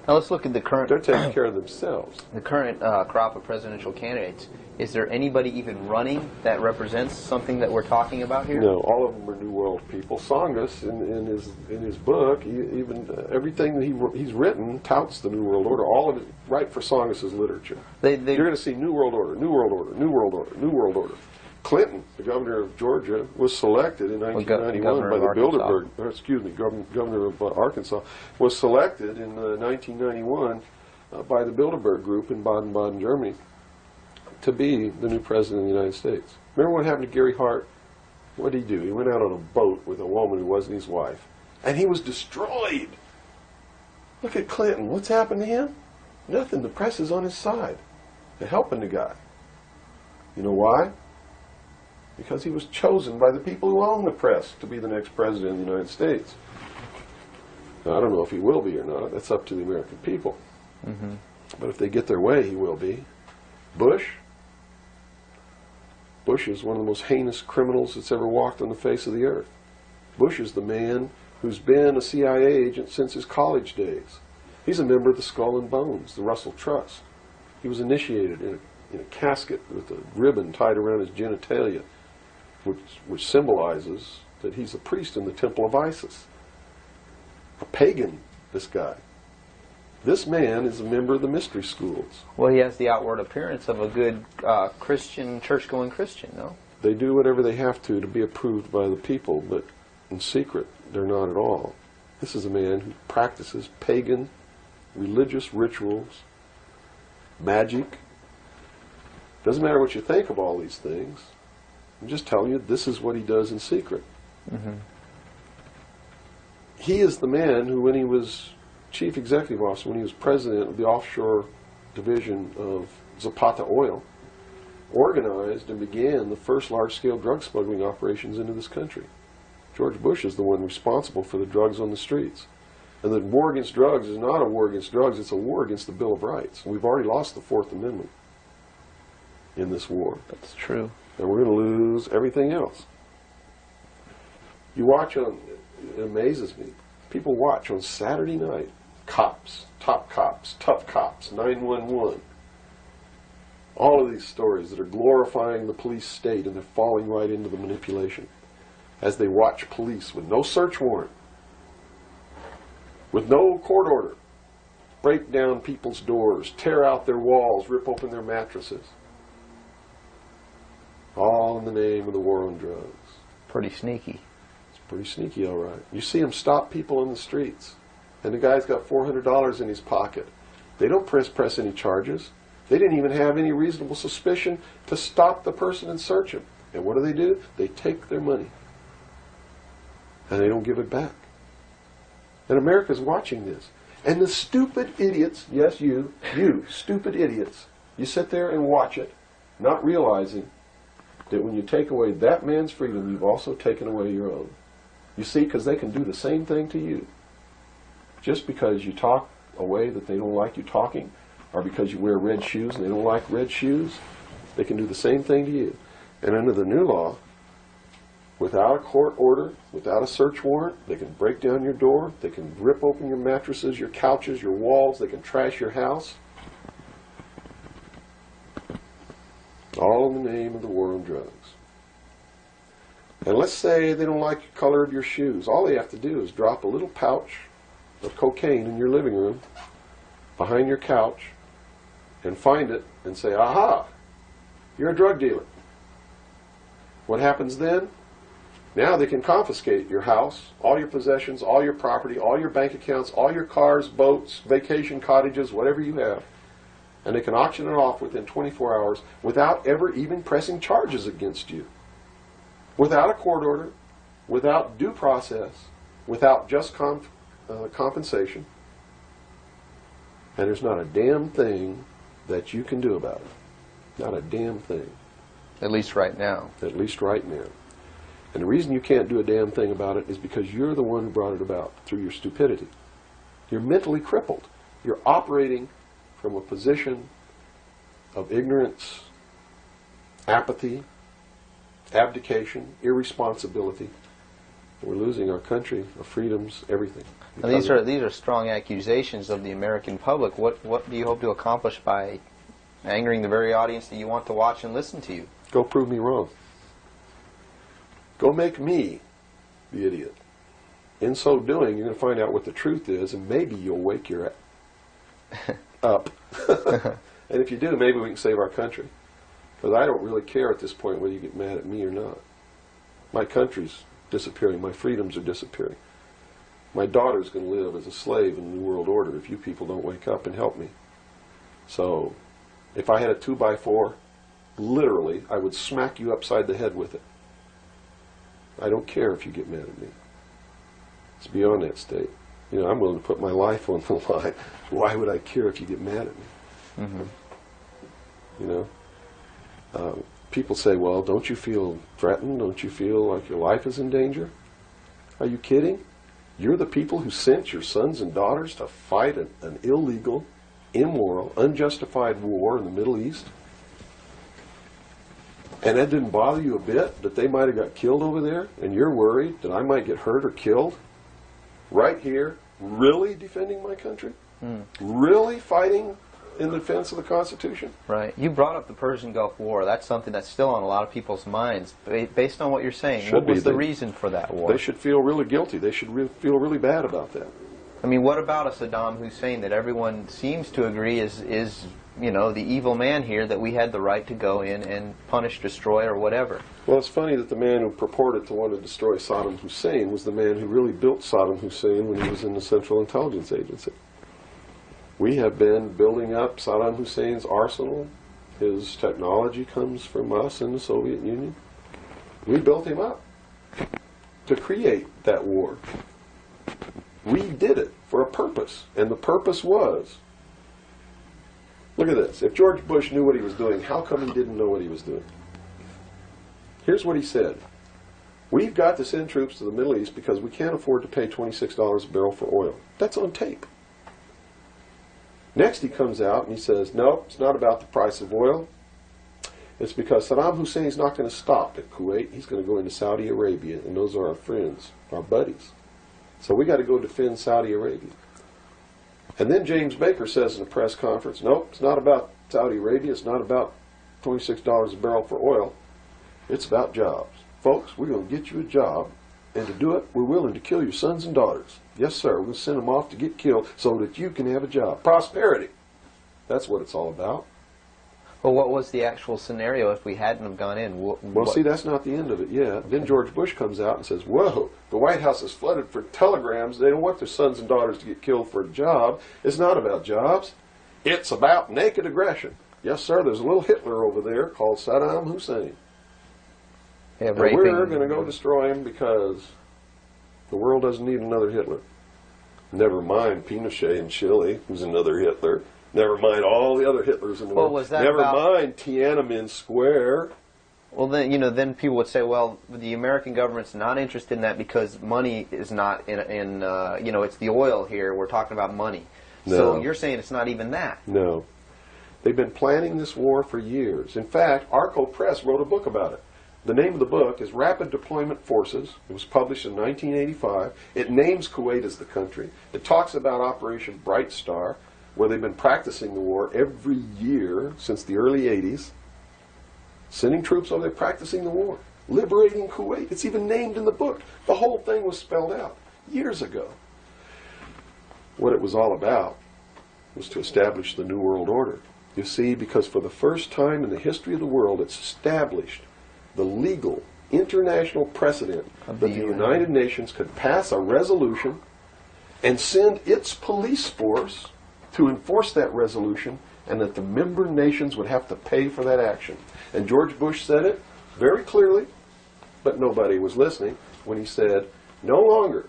Now let's look at the current.
They're taking care of themselves.
The current crop of presidential candidates. Is there anybody even running that represents something that we're talking about here?
No, all of them are New World people. Songus, in his book, even everything that he's written touts the New World Order. All of it, right for Songus's literature. You're going to see New World Order, New World Order, New World Order, New World Order. Clinton, the governor of Georgia, was selected in 1991 by the Bilderberg. Governor of Arkansas was selected in 1991 by the Bilderberg Group in Baden-Baden, Germany, to be the new president of the United States. Remember what happened to Gary Hart? What did he do? He went out on a boat with a woman who wasn't his wife, and he was destroyed. Look at Clinton. What's happened to him? Nothing. The press is on his side. They're helping the guy. You know why? Because he was chosen by the people who own the press to be the next president of the United States. Now, I don't know if he will be or not. That's up to the American people. But if they get their way, he will be. Bush is one of the most heinous criminals that's ever walked on the face of the earth. Bush is the man who's been a CIA agent since his college days. He's a member of the Skull and Bones, the Russell Trust. He was initiated in a casket with a ribbon tied around his genitalia, which symbolizes that he's a priest in the temple of Isis. A pagan, this guy. This man is a member of the mystery schools.
Well, he has the outward appearance of a good Christian, church-going Christian, no?
They do whatever they have to be approved by the people, but in secret, they're not at all. This is a man who practices pagan religious rituals, magic. Doesn't matter what you think of all these things. I'm just telling you, this is what he does in secret. He is the man who, when he was chief executive officer, when he was president of the offshore division of Zapata Oil, organized and began the first large-scale drug smuggling operations into this country. George Bush is the one responsible for the drugs on the streets. And the war against drugs is not a war against drugs, it's a war against the Bill of Rights. We've already lost the Fourth Amendment in this war.
That's true.
And we're going to lose everything else. You watch on, it amazes me, people watch on Saturday night, cops, tough cops, 911. All of these stories that are glorifying the police state, and they're falling right into the manipulation. As they watch police with no search warrant, with no court order, break down people's doors, tear out their walls, rip open their mattresses. All in the name of the war on drugs.
Pretty sneaky.
It's pretty sneaky, all right. You see them stop people in the streets, and the guy's got $400 in his pocket. They don't press any charges. They didn't even have any reasonable suspicion to stop the person and search him. And what do? They take their money. And they don't give it back. And America's watching this. And the stupid idiots, yes, you stupid idiots, you sit there and watch it, not realizing that when you take away that man's freedom, you've also taken away your own. You see, because they can do the same thing to you. Just because you talk a way that they don't like you talking, or because you wear red shoes and they don't like red shoes, they can do the same thing to you. And under the new law, without a court order, without a search warrant, they can break down your door, they can rip open your mattresses, your couches, your walls, they can trash your house. All in the name of the war on drugs. And let's say they don't like the color of your shoes. All they have to do is drop a little pouch of cocaine in your living room, behind your couch, and find it and say, aha, you're a drug dealer. What happens then? Now they can confiscate your house, all your possessions, all your property, all your bank accounts, all your cars, boats, vacation cottages, whatever you have. And they can auction it off within 24 hours without ever even pressing charges against you. Without a court order, without due process, without just compensation. And there's not a damn thing that you can do about it. Not a damn thing.
At least right now.
At least right now. And the reason you can't do a damn thing about it is because you're the one who brought it about through your stupidity. You're mentally crippled. You're operating from a position of ignorance, apathy, abdication, irresponsibility. We're losing our country, our freedoms, everything.
Now, these are strong accusations of the American public. What do you hope to accomplish by angering the very audience that you want to watch and listen to you?
Go prove me wrong. Go make me the idiot. In so doing, you're going to find out what the truth is, and maybe you'll wake your up. And if you do, maybe we can save our country. Because I don't really care at this point whether you get mad at me or not. My country's disappearing. My freedoms are disappearing. My daughter's going to live as a slave in the New World Order if you people don't wake up and help me. So, if I had a 2x4, literally, I would smack you upside the head with it. I don't care if you get mad at me. It's beyond that state. You know, I'm willing to put my life on the line. Why would I care if you get mad at me?
Mm-hmm.
You know? People say, well, don't you feel threatened? Don't you feel like your life is in danger? Are you kidding? You're the people who sent your sons and daughters to fight an illegal, immoral, unjustified war in the Middle East? And that didn't bother you a bit, that they might have got killed over there, and you're worried that I might get hurt or killed? Right here, really defending my country? Really fighting in defense of the Constitution?
Right. You brought up the Persian Gulf War. That's something that's still on a lot of people's minds. Based on what you're saying, what was the reason for that war?
They should feel really guilty. They should feel really bad about that.
I mean, what about a Saddam Hussein that everyone seems to agree is you know, the evil man here, that we had the right to go in and punish, destroy, or whatever?
Well, it's funny that the man who purported to want to destroy Saddam Hussein was the man who really built Saddam Hussein when he was in the Central Intelligence Agency. We have been building up Saddam Hussein's arsenal. His technology comes from us in the Soviet Union. We built him up to create that war. We did it for a purpose, and the purpose was, look at this. If George Bush knew what he was doing, how come he didn't know what he was doing? Here's what he said. We've got to send troops to the Middle East because we can't afford to pay $26 a barrel for oil. That's on tape. Next he comes out and he says, no, it's not about the price of oil. It's because Saddam Hussein's not going to stop at Kuwait. He's going to go into Saudi Arabia, and those are our friends, our buddies. So we got to go defend Saudi Arabia. And then James Baker says in a press conference, nope, it's not about Saudi Arabia. It's not about $26 a barrel for oil. It's about jobs. Folks, we're going to get you a job, and to do it, we're willing to kill your sons and daughters. Yes, sir. We're going to send them off to get killed so that you can have a job. Prosperity. That's what it's all about.
Well, what was the actual scenario if we hadn't have gone in?
Well, see, that's not the end of it yet. Then George Bush comes out and says, whoa, the White House is flooded for telegrams. They don't want their sons and daughters to get killed for a job. It's not about jobs. It's about naked aggression. Yes, sir, there's a little Hitler over there called Saddam Hussein.
Yeah,
and we're going to go destroy him because the world doesn't need another Hitler. Never mind Pinochet in Chile, who's another Hitler. Never mind all the other Hitlers in the world.
Was that
Never mind Tiananmen Square.
Well, then, you know, then people would say, well, the American government's not interested in that because money is not in you know, it's the oil here. We're talking about money.
No.
So you're saying it's not even that.
No. They've been planning this war for years. In fact, Arco Press wrote a book about it. The name of the book is Rapid Deployment Forces. It was published in 1985. It names Kuwait as the country. It talks about Operation Bright Star, where they've been practicing the war every year since the early 80s. Sending troops over there practicing the war. Liberating Kuwait. It's even named in the book. The whole thing was spelled out years ago. What it was all about was to establish the New World Order. You see, because for the first time in the history of the world, it's established the legal international precedent that the United Nations could pass a resolution and send its police force to enforce that resolution, and that the member nations would have to pay for that action. And George Bush said it very clearly, but nobody was listening, when he said, no longer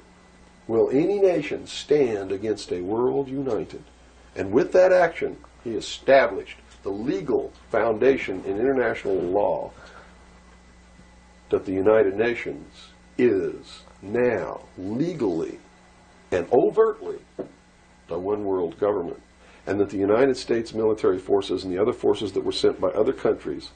will any nation stand against a world united. And with that action, he established the legal foundation in international law that the United Nations is now legally and overtly the one world government, and that the United States military forces and the other forces that were sent by other countries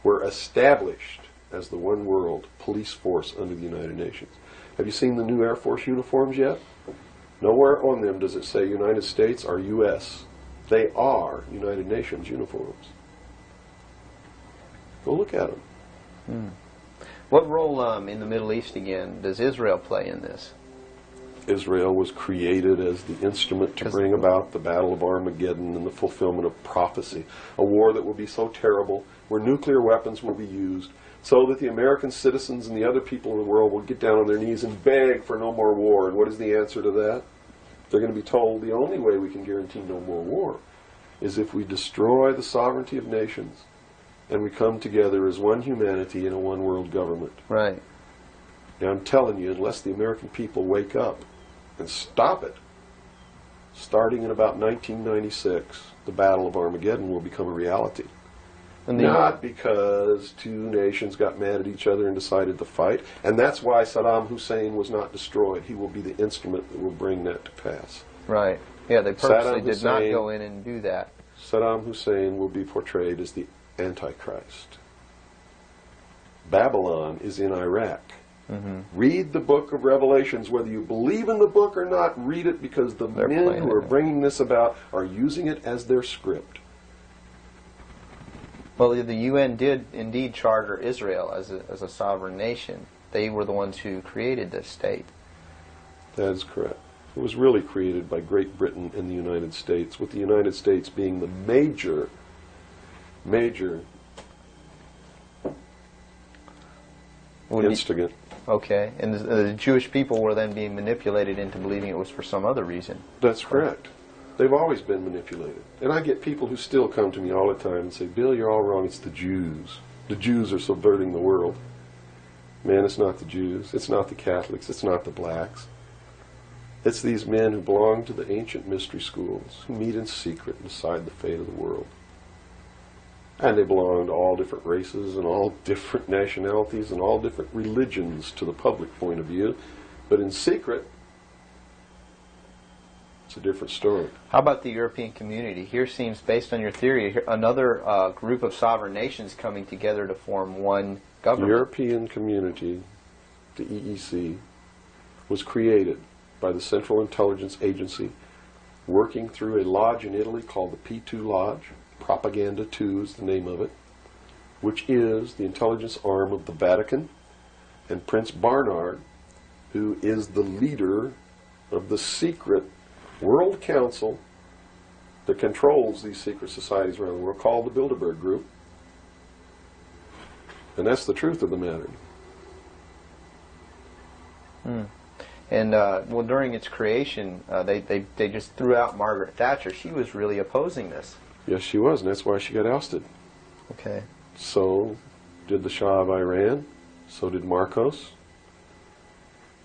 were established as the one world police force under the United Nations. Have you seen the new Air Force uniforms yet? Nowhere on them does it say United States or U.S. They are United Nations uniforms. Go look at them.
What role in the Middle East, again, does Israel play in this?
Israel was created as the instrument to bring about the Battle of Armageddon and the fulfillment of prophecy, a war that will be so terrible, where nuclear weapons will be used, so that the American citizens and the other people in the world will get down on their knees and beg for no more war. And what is the answer to that? They're going to be told the only way we can guarantee no more war is if we destroy the sovereignty of nations and we come together as one humanity in a one world government.
Right.
Now I'm telling you, unless the American people wake up and stop it, starting in about 1996, the Battle of Armageddon will become a reality. Not because two nations got mad at each other and decided to fight, and that's why Saddam Hussein was not destroyed. He will be the instrument that will bring that to pass.
Right. Yeah, they purposely did not go in and do that.
Saddam Hussein will be portrayed as the Antichrist. Babylon is in Iraq. Read the book of Revelations. Whether you believe in the book or not, read it, because the men who are bringing this about are using it as their script.
Well, the UN did indeed charter Israel as a sovereign nation. They were the ones who created this state.
That is correct. It was really created by Great Britain and the United States, with the United States being the major instigant.
Okay, and the Jewish people were then being manipulated into believing it was for some other reason.
That's correct. They've always been manipulated. And I get people who still come to me all the time and say, Bill, you're all wrong, it's the Jews. The Jews are subverting the world. Man, it's not the Jews, it's not the Catholics, it's not the blacks. It's these men who belong to the ancient mystery schools, who meet in secret and decide the fate of the world. And they belong to all different races and all different nationalities and all different religions to the public point of view. But in secret, it's a different story.
How about the European community? Here seems, based on your theory, another group of sovereign nations coming together to form one government.
The European community, the EEC, was created by the Central Intelligence Agency, working through a lodge in Italy called the P2 Lodge. Propaganda 2 is the name of it, which is the intelligence arm of the Vatican, and Prince Bernhard, who is the leader of the secret World Council that controls these secret societies around the world, called the Bilderberg Group. And that's the truth of the matter.
And well, during its creation, they just threw out Margaret Thatcher. She was really opposing this.
Yes, she was, and that's why she got ousted.
Okay.
So did the Shah of Iran. So did Marcos.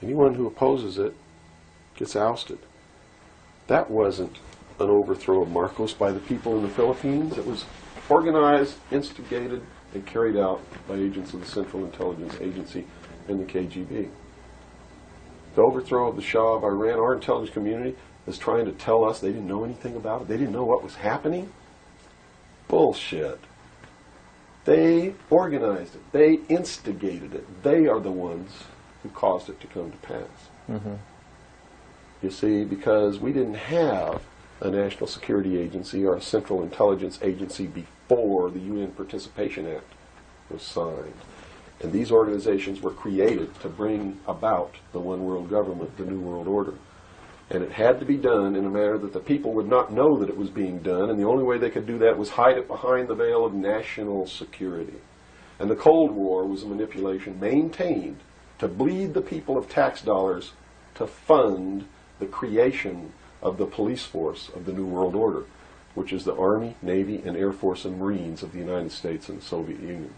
Anyone who opposes it gets ousted. That wasn't an overthrow of Marcos by the people in the Philippines. It was organized, instigated, and carried out by agents of the Central Intelligence Agency and the KGB. The overthrow of the Shah of Iran, our intelligence community is trying to tell us they didn't know anything about it. They didn't know what was happening. Bullshit. They organized it. They instigated it. They are the ones who caused it to come to pass. You see, because we didn't have a National Security Agency or a Central Intelligence Agency before the UN Participation Act was signed. And these organizations were created to bring about the one world government, the New World Order. And it had to be done in a manner that the people would not know that it was being done, and the only way they could do that was hide it behind the veil of national security. And the Cold War was a manipulation maintained to bleed the people of tax dollars to fund the creation of the police force of the New World Order, which is the Army, Navy, and Air Force and Marines of the United States and the Soviet Union.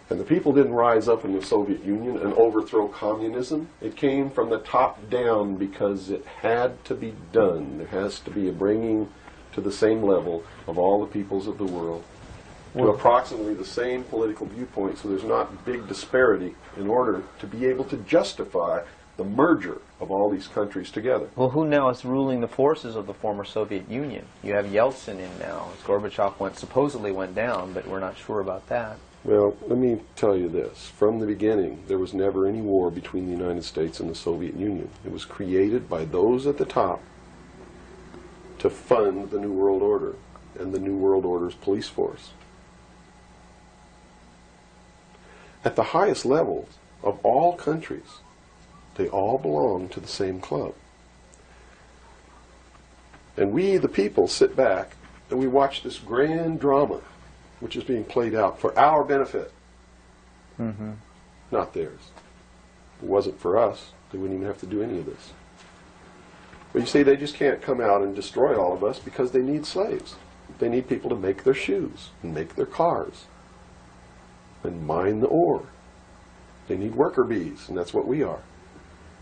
And the people didn't rise up in the Soviet Union and overthrow communism. It came from the top down because it had to be done. There has to be a bringing to the same level of all the peoples of the world to approximately the same political viewpoint, so there's not big disparity in order to be able to justify the merger of all these countries together.
Well, who now is ruling the forces of the former Soviet Union? You have Yeltsin in now. Gorbachev supposedly went down, but we're not sure about that.
Well, let me tell you this. From the beginning, there was never any war between the United States and the Soviet Union. It was created by those at the top to fund the New World Order and the New World Order's police force. At the highest levels of all countries, they all belong to the same club. And we, the people, sit back and we watch this grand drama which is being played out for our benefit, not theirs. If it wasn't for us, they wouldn't even have to do any of this. But you see, they just can't come out and destroy all of us because they need slaves. They need people to make their shoes and make their cars and mine the ore. They need worker bees, and that's what we are.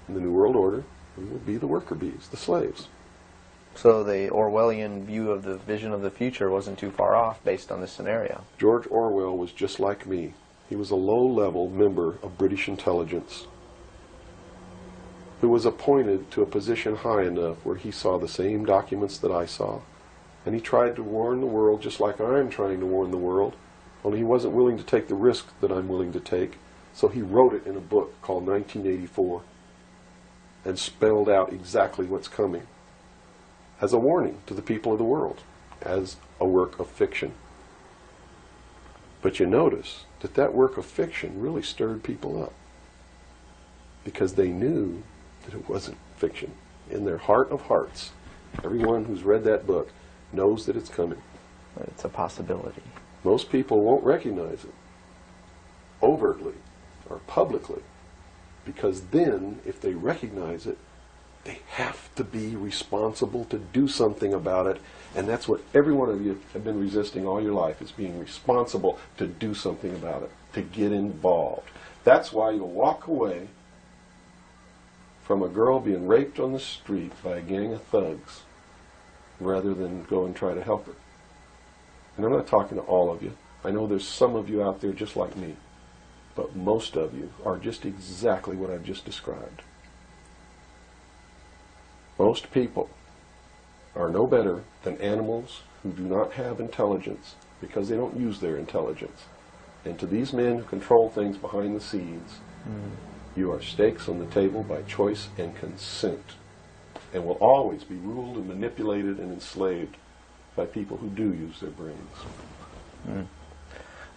In the New World Order, we will be the worker bees, the slaves.
So the Orwellian view of the vision of the future wasn't too far off based on this scenario.
George Orwell was just like me. He was a low-level member of British intelligence who was appointed to a position high enough where he saw the same documents that I saw. And he tried to warn the world just like I'm trying to warn the world, only he wasn't willing to take the risk that I'm willing to take. So he wrote it in a book called 1984 and spelled out exactly what's coming as a warning to the people of the world, as a work of fiction. But you notice that that work of fiction really stirred people up because they knew that it wasn't fiction. In their heart of hearts, everyone who's read that book knows that it's coming.
It's a possibility.
Most people won't recognize it overtly or publicly, because then, if they recognize it, they have to be responsible to do something about it. And that's what every one of you have been resisting all your life, is being responsible to do something about it, to get involved. That's why you'll walk away from a girl being raped on the street by a gang of thugs rather than go and try to help her. And I'm not talking to all of you. I know there's some of you out there just like me, but most of you are just exactly what I've just described. Most people are no better than animals who do not have intelligence because they don't use their intelligence. And to these men who control things behind the scenes, you are stakes on the table by choice and consent, and will always be ruled and manipulated and enslaved by people who do use their brains.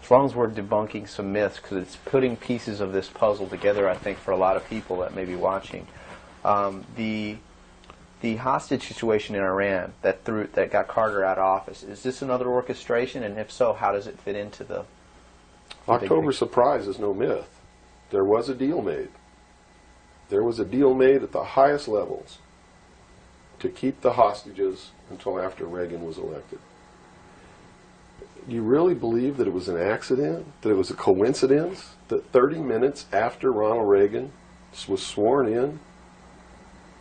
As long as we're debunking some myths, because it's putting pieces of this puzzle together, I think, for a lot of people that may be watching. The hostage situation in Iran that got Carter out of office, is this another orchestration? And if so, how does it fit into the
October surprise is no myth. There was a deal made. There was a deal made at the highest levels to keep the hostages until after Reagan was elected. Do you really believe that it was an accident? That it was a coincidence that 30 minutes after Ronald Reagan was sworn in,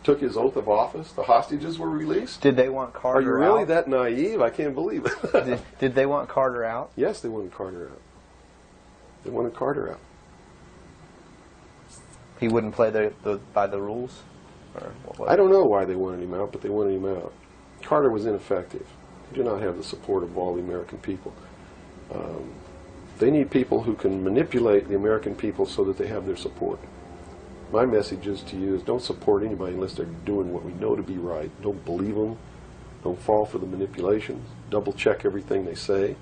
took his oath of office, the hostages were released?
Did they want Carter out?
Are you really that naive? I can't believe it.
Did they want Carter out?
Yes, they wanted Carter out. They wanted Carter out.
He wouldn't play by the rules? Or what was
I don't know why they wanted him out, but they wanted him out. Carter was ineffective. He did not have the support of all the American people. They need people who can manipulate the American people so that they have their support. My message is to you is don't support anybody unless they're doing what we know to be right. Don't believe them. Don't fall for the manipulations. Double check everything they say.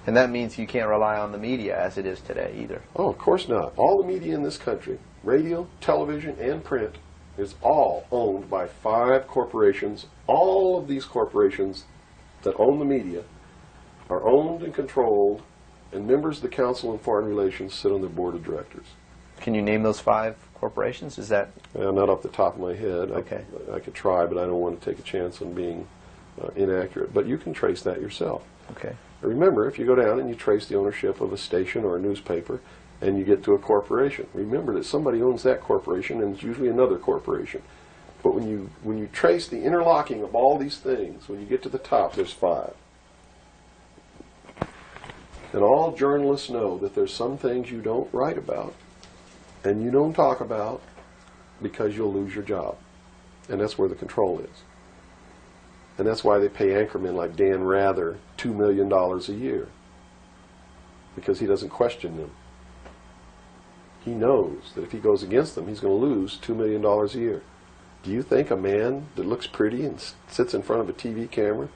And that means you can't rely on the media as it is today either.
Oh, of course not. All the media in this country, radio, television, and print, is all owned by 5 corporations. All of these corporations that own the media are owned and controlled, and members of the Council on Foreign Relations sit on their board of directors.
Can you name those 5 corporations? Is that...
Not off the top of my head.
Okay.
I could try, but I don't want to take a chance on being inaccurate. But you can trace that yourself.
Okay.
Remember, if you go down and you trace the ownership of a station or a newspaper, and you get to a corporation, remember that somebody owns that corporation, and it's usually another corporation. But when you trace the interlocking of all these things, when you get to the top, there's 5. And all journalists know that there's some things you don't write about, and you don't talk about, because you'll lose your job. And that's where the control is. And that's why they pay anchormen like Dan Rather $2 million a year. because he doesn't question them. He knows that if he goes against them, he's going to lose $2 million a year. Do you think a man that looks pretty and sits in front of a TV camera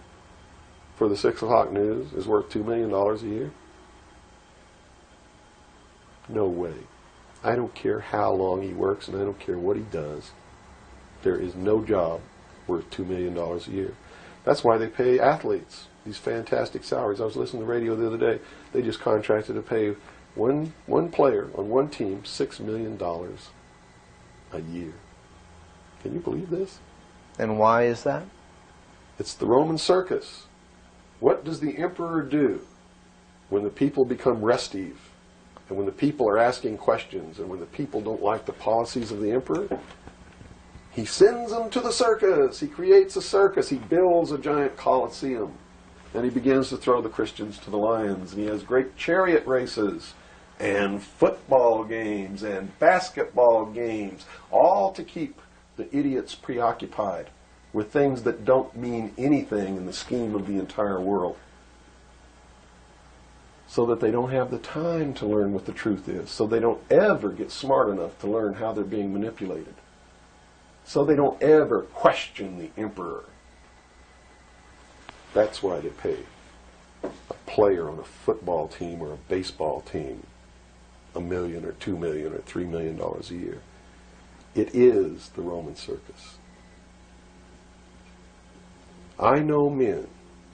for the 6 o'clock news is worth $2 million a year? No way. I don't care how long he works, and I don't care what he does. There is no job worth $2 million a year. That's why they pay athletes these fantastic salaries. I was listening to the radio the other day. They just contracted to pay one player on one team $6 million a year. Can you believe this?
And why is that?
It's the Roman circus. What does the emperor do when the people become restive, and when the people are asking questions, and when the people don't like the policies of the emperor? He sends them to the circus. He creates a circus. He builds a giant coliseum. And he begins to throw the Christians to the lions. And he has great chariot races and football games and basketball games, all to keep the idiots preoccupied with things that don't mean anything in the scheme of the entire world, so that they don't have the time to learn what the truth is, so they don't ever get smart enough to learn how they're being manipulated, so they don't ever question the emperor. That's why they pay a player on a football team or a baseball team $1 million or $2 million or $3 million a year. It is the Roman circus. I know men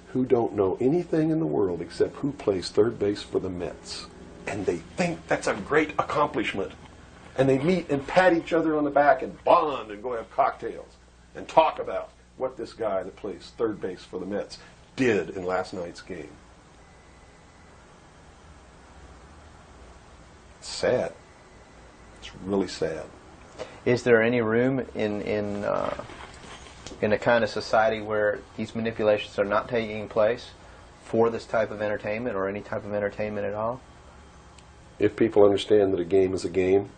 who don't know anything in the world except who plays third base for the Mets. And they think that's a great accomplishment. And they meet and pat each other on the back and bond and go have cocktails and talk about what this guy that plays third base for the Mets did in last night's game. It's sad. It's really sad.
Is there any room in a kind of society where these manipulations are not taking place for this type of entertainment, or any type of entertainment at all?
If people understand that a game is a game,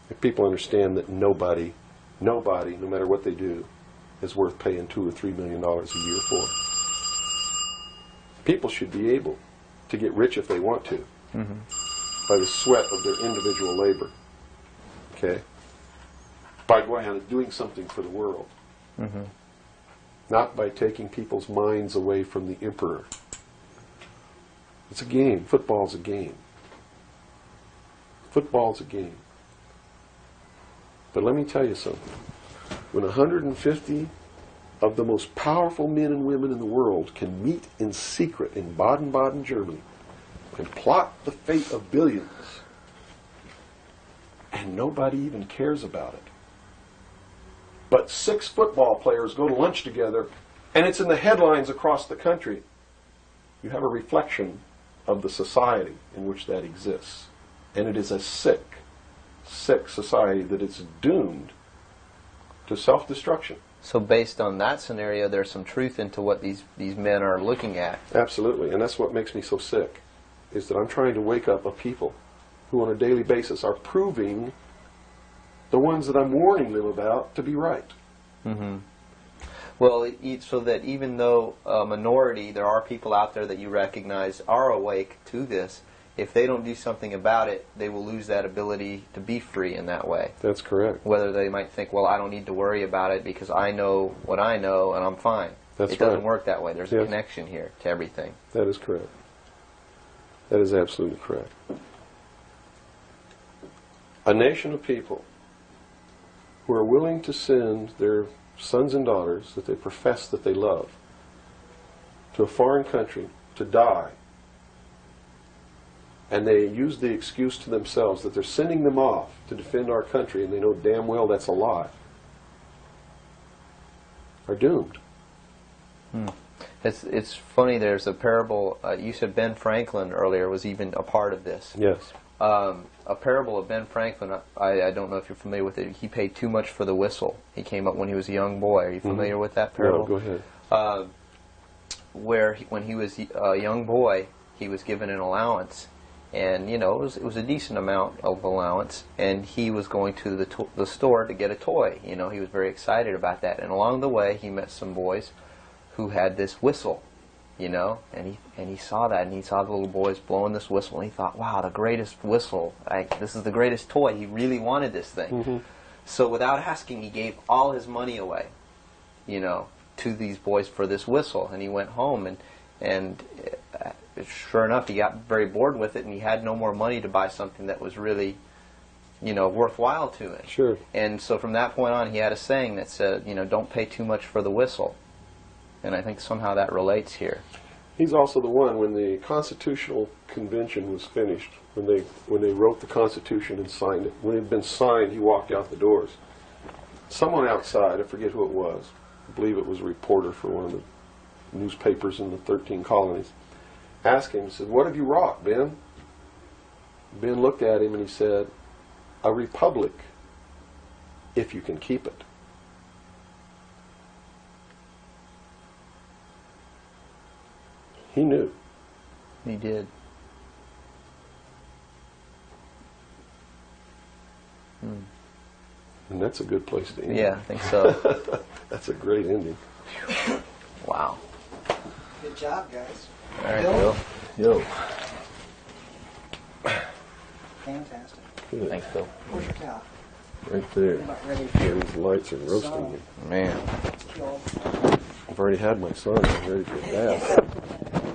if people understand that nobody, no matter what they do, is worth paying $2 or $3 million a year for, people should be able to get rich if they want to, by the sweat of their individual labor. Okay? By going out and doing something for the world. Not by taking people's minds away from the emperor. It's a game. Football's a game. Football's a game. But let me tell you something. When 150 of the most powerful men and women in the world can meet in secret in Baden-Baden, Germany, and plot the fate of billions, and nobody even cares about it, but 6 football players go to lunch together, and it's in the headlines across the country, you have a reflection of the society in which that exists. And it is a sick society that is doomed to self-destruction.
So based on that scenario, there's some truth into what these men are looking at.
Absolutely, and that's what makes me so sick, is that I'm trying to wake up a people who on a daily basis are proving the ones that I'm warning them about to be right.
Well, so that even though a minority, there are people out there that you recognize are awake to this, if they don't do something about it, they will lose that ability to be free in that way.
That's correct.
Whether they might think, well, I don't need to worry about it because I know what I know and I'm fine.
That's
It doesn't
right.
work that way. There's a connection here to everything.
That is correct. That is absolutely correct. A nation of people who are willing to send their sons and daughters that they profess that they love to a foreign country to die, and they use the excuse to themselves that they're sending them off to defend our country, and they know damn well that's a lie, are doomed.
It's funny, there's a parable, you said Ben Franklin earlier was even a part of this.
Yes.
A parable of Ben Franklin, I don't know if you're familiar with it. He paid too much for the whistle. He came up when he was a young boy. Are you familiar with that parable?
No, go ahead.
When he was a young boy, he was given an allowance. And, you know, it was a decent amount of allowance. And he was going to the store to get a toy. You know, he was very excited about that. And along the way, he met some boys who had this whistle.
you know, and he saw that, and he saw the little boys blowing this whistle, and he thought, wow, the greatest whistle, this is the greatest toy. He really wanted this thing.
Mm-hmm.
So without asking, he gave all his money away, you know, to these boys for this whistle, and he went home, and sure enough, he got very bored with it, and he had no more money to buy something that was really, you know, worthwhile to him.
Sure.
And so from that point on, he had a saying that said, you know, don't pay too much for the whistle. And I think somehow that relates here.
He's also the one, when the Constitutional Convention was finished, when they wrote the Constitution and signed it, when it had been signed, he walked out the doors. Someone outside, I forget who it was, I believe it was a reporter for one of the newspapers in the 13 colonies, asked him, he said, "What have you wrought, Ben?" Ben looked at him and he said, "A republic, if you can keep it." He knew.
He did.
And that's a good place to end.
Yeah, I think so.
That's a great ending.
Wow.
Good job, guys.
All right,
Bill?
Bill.
Yo.
Fantastic.
Good.
Thanks, Bill.
Where's your towel?
Right there.
I'm about ready
Yeah, these lights are roasting me.
Man.
to kill.
I've already had my son. I'm ready for a bath.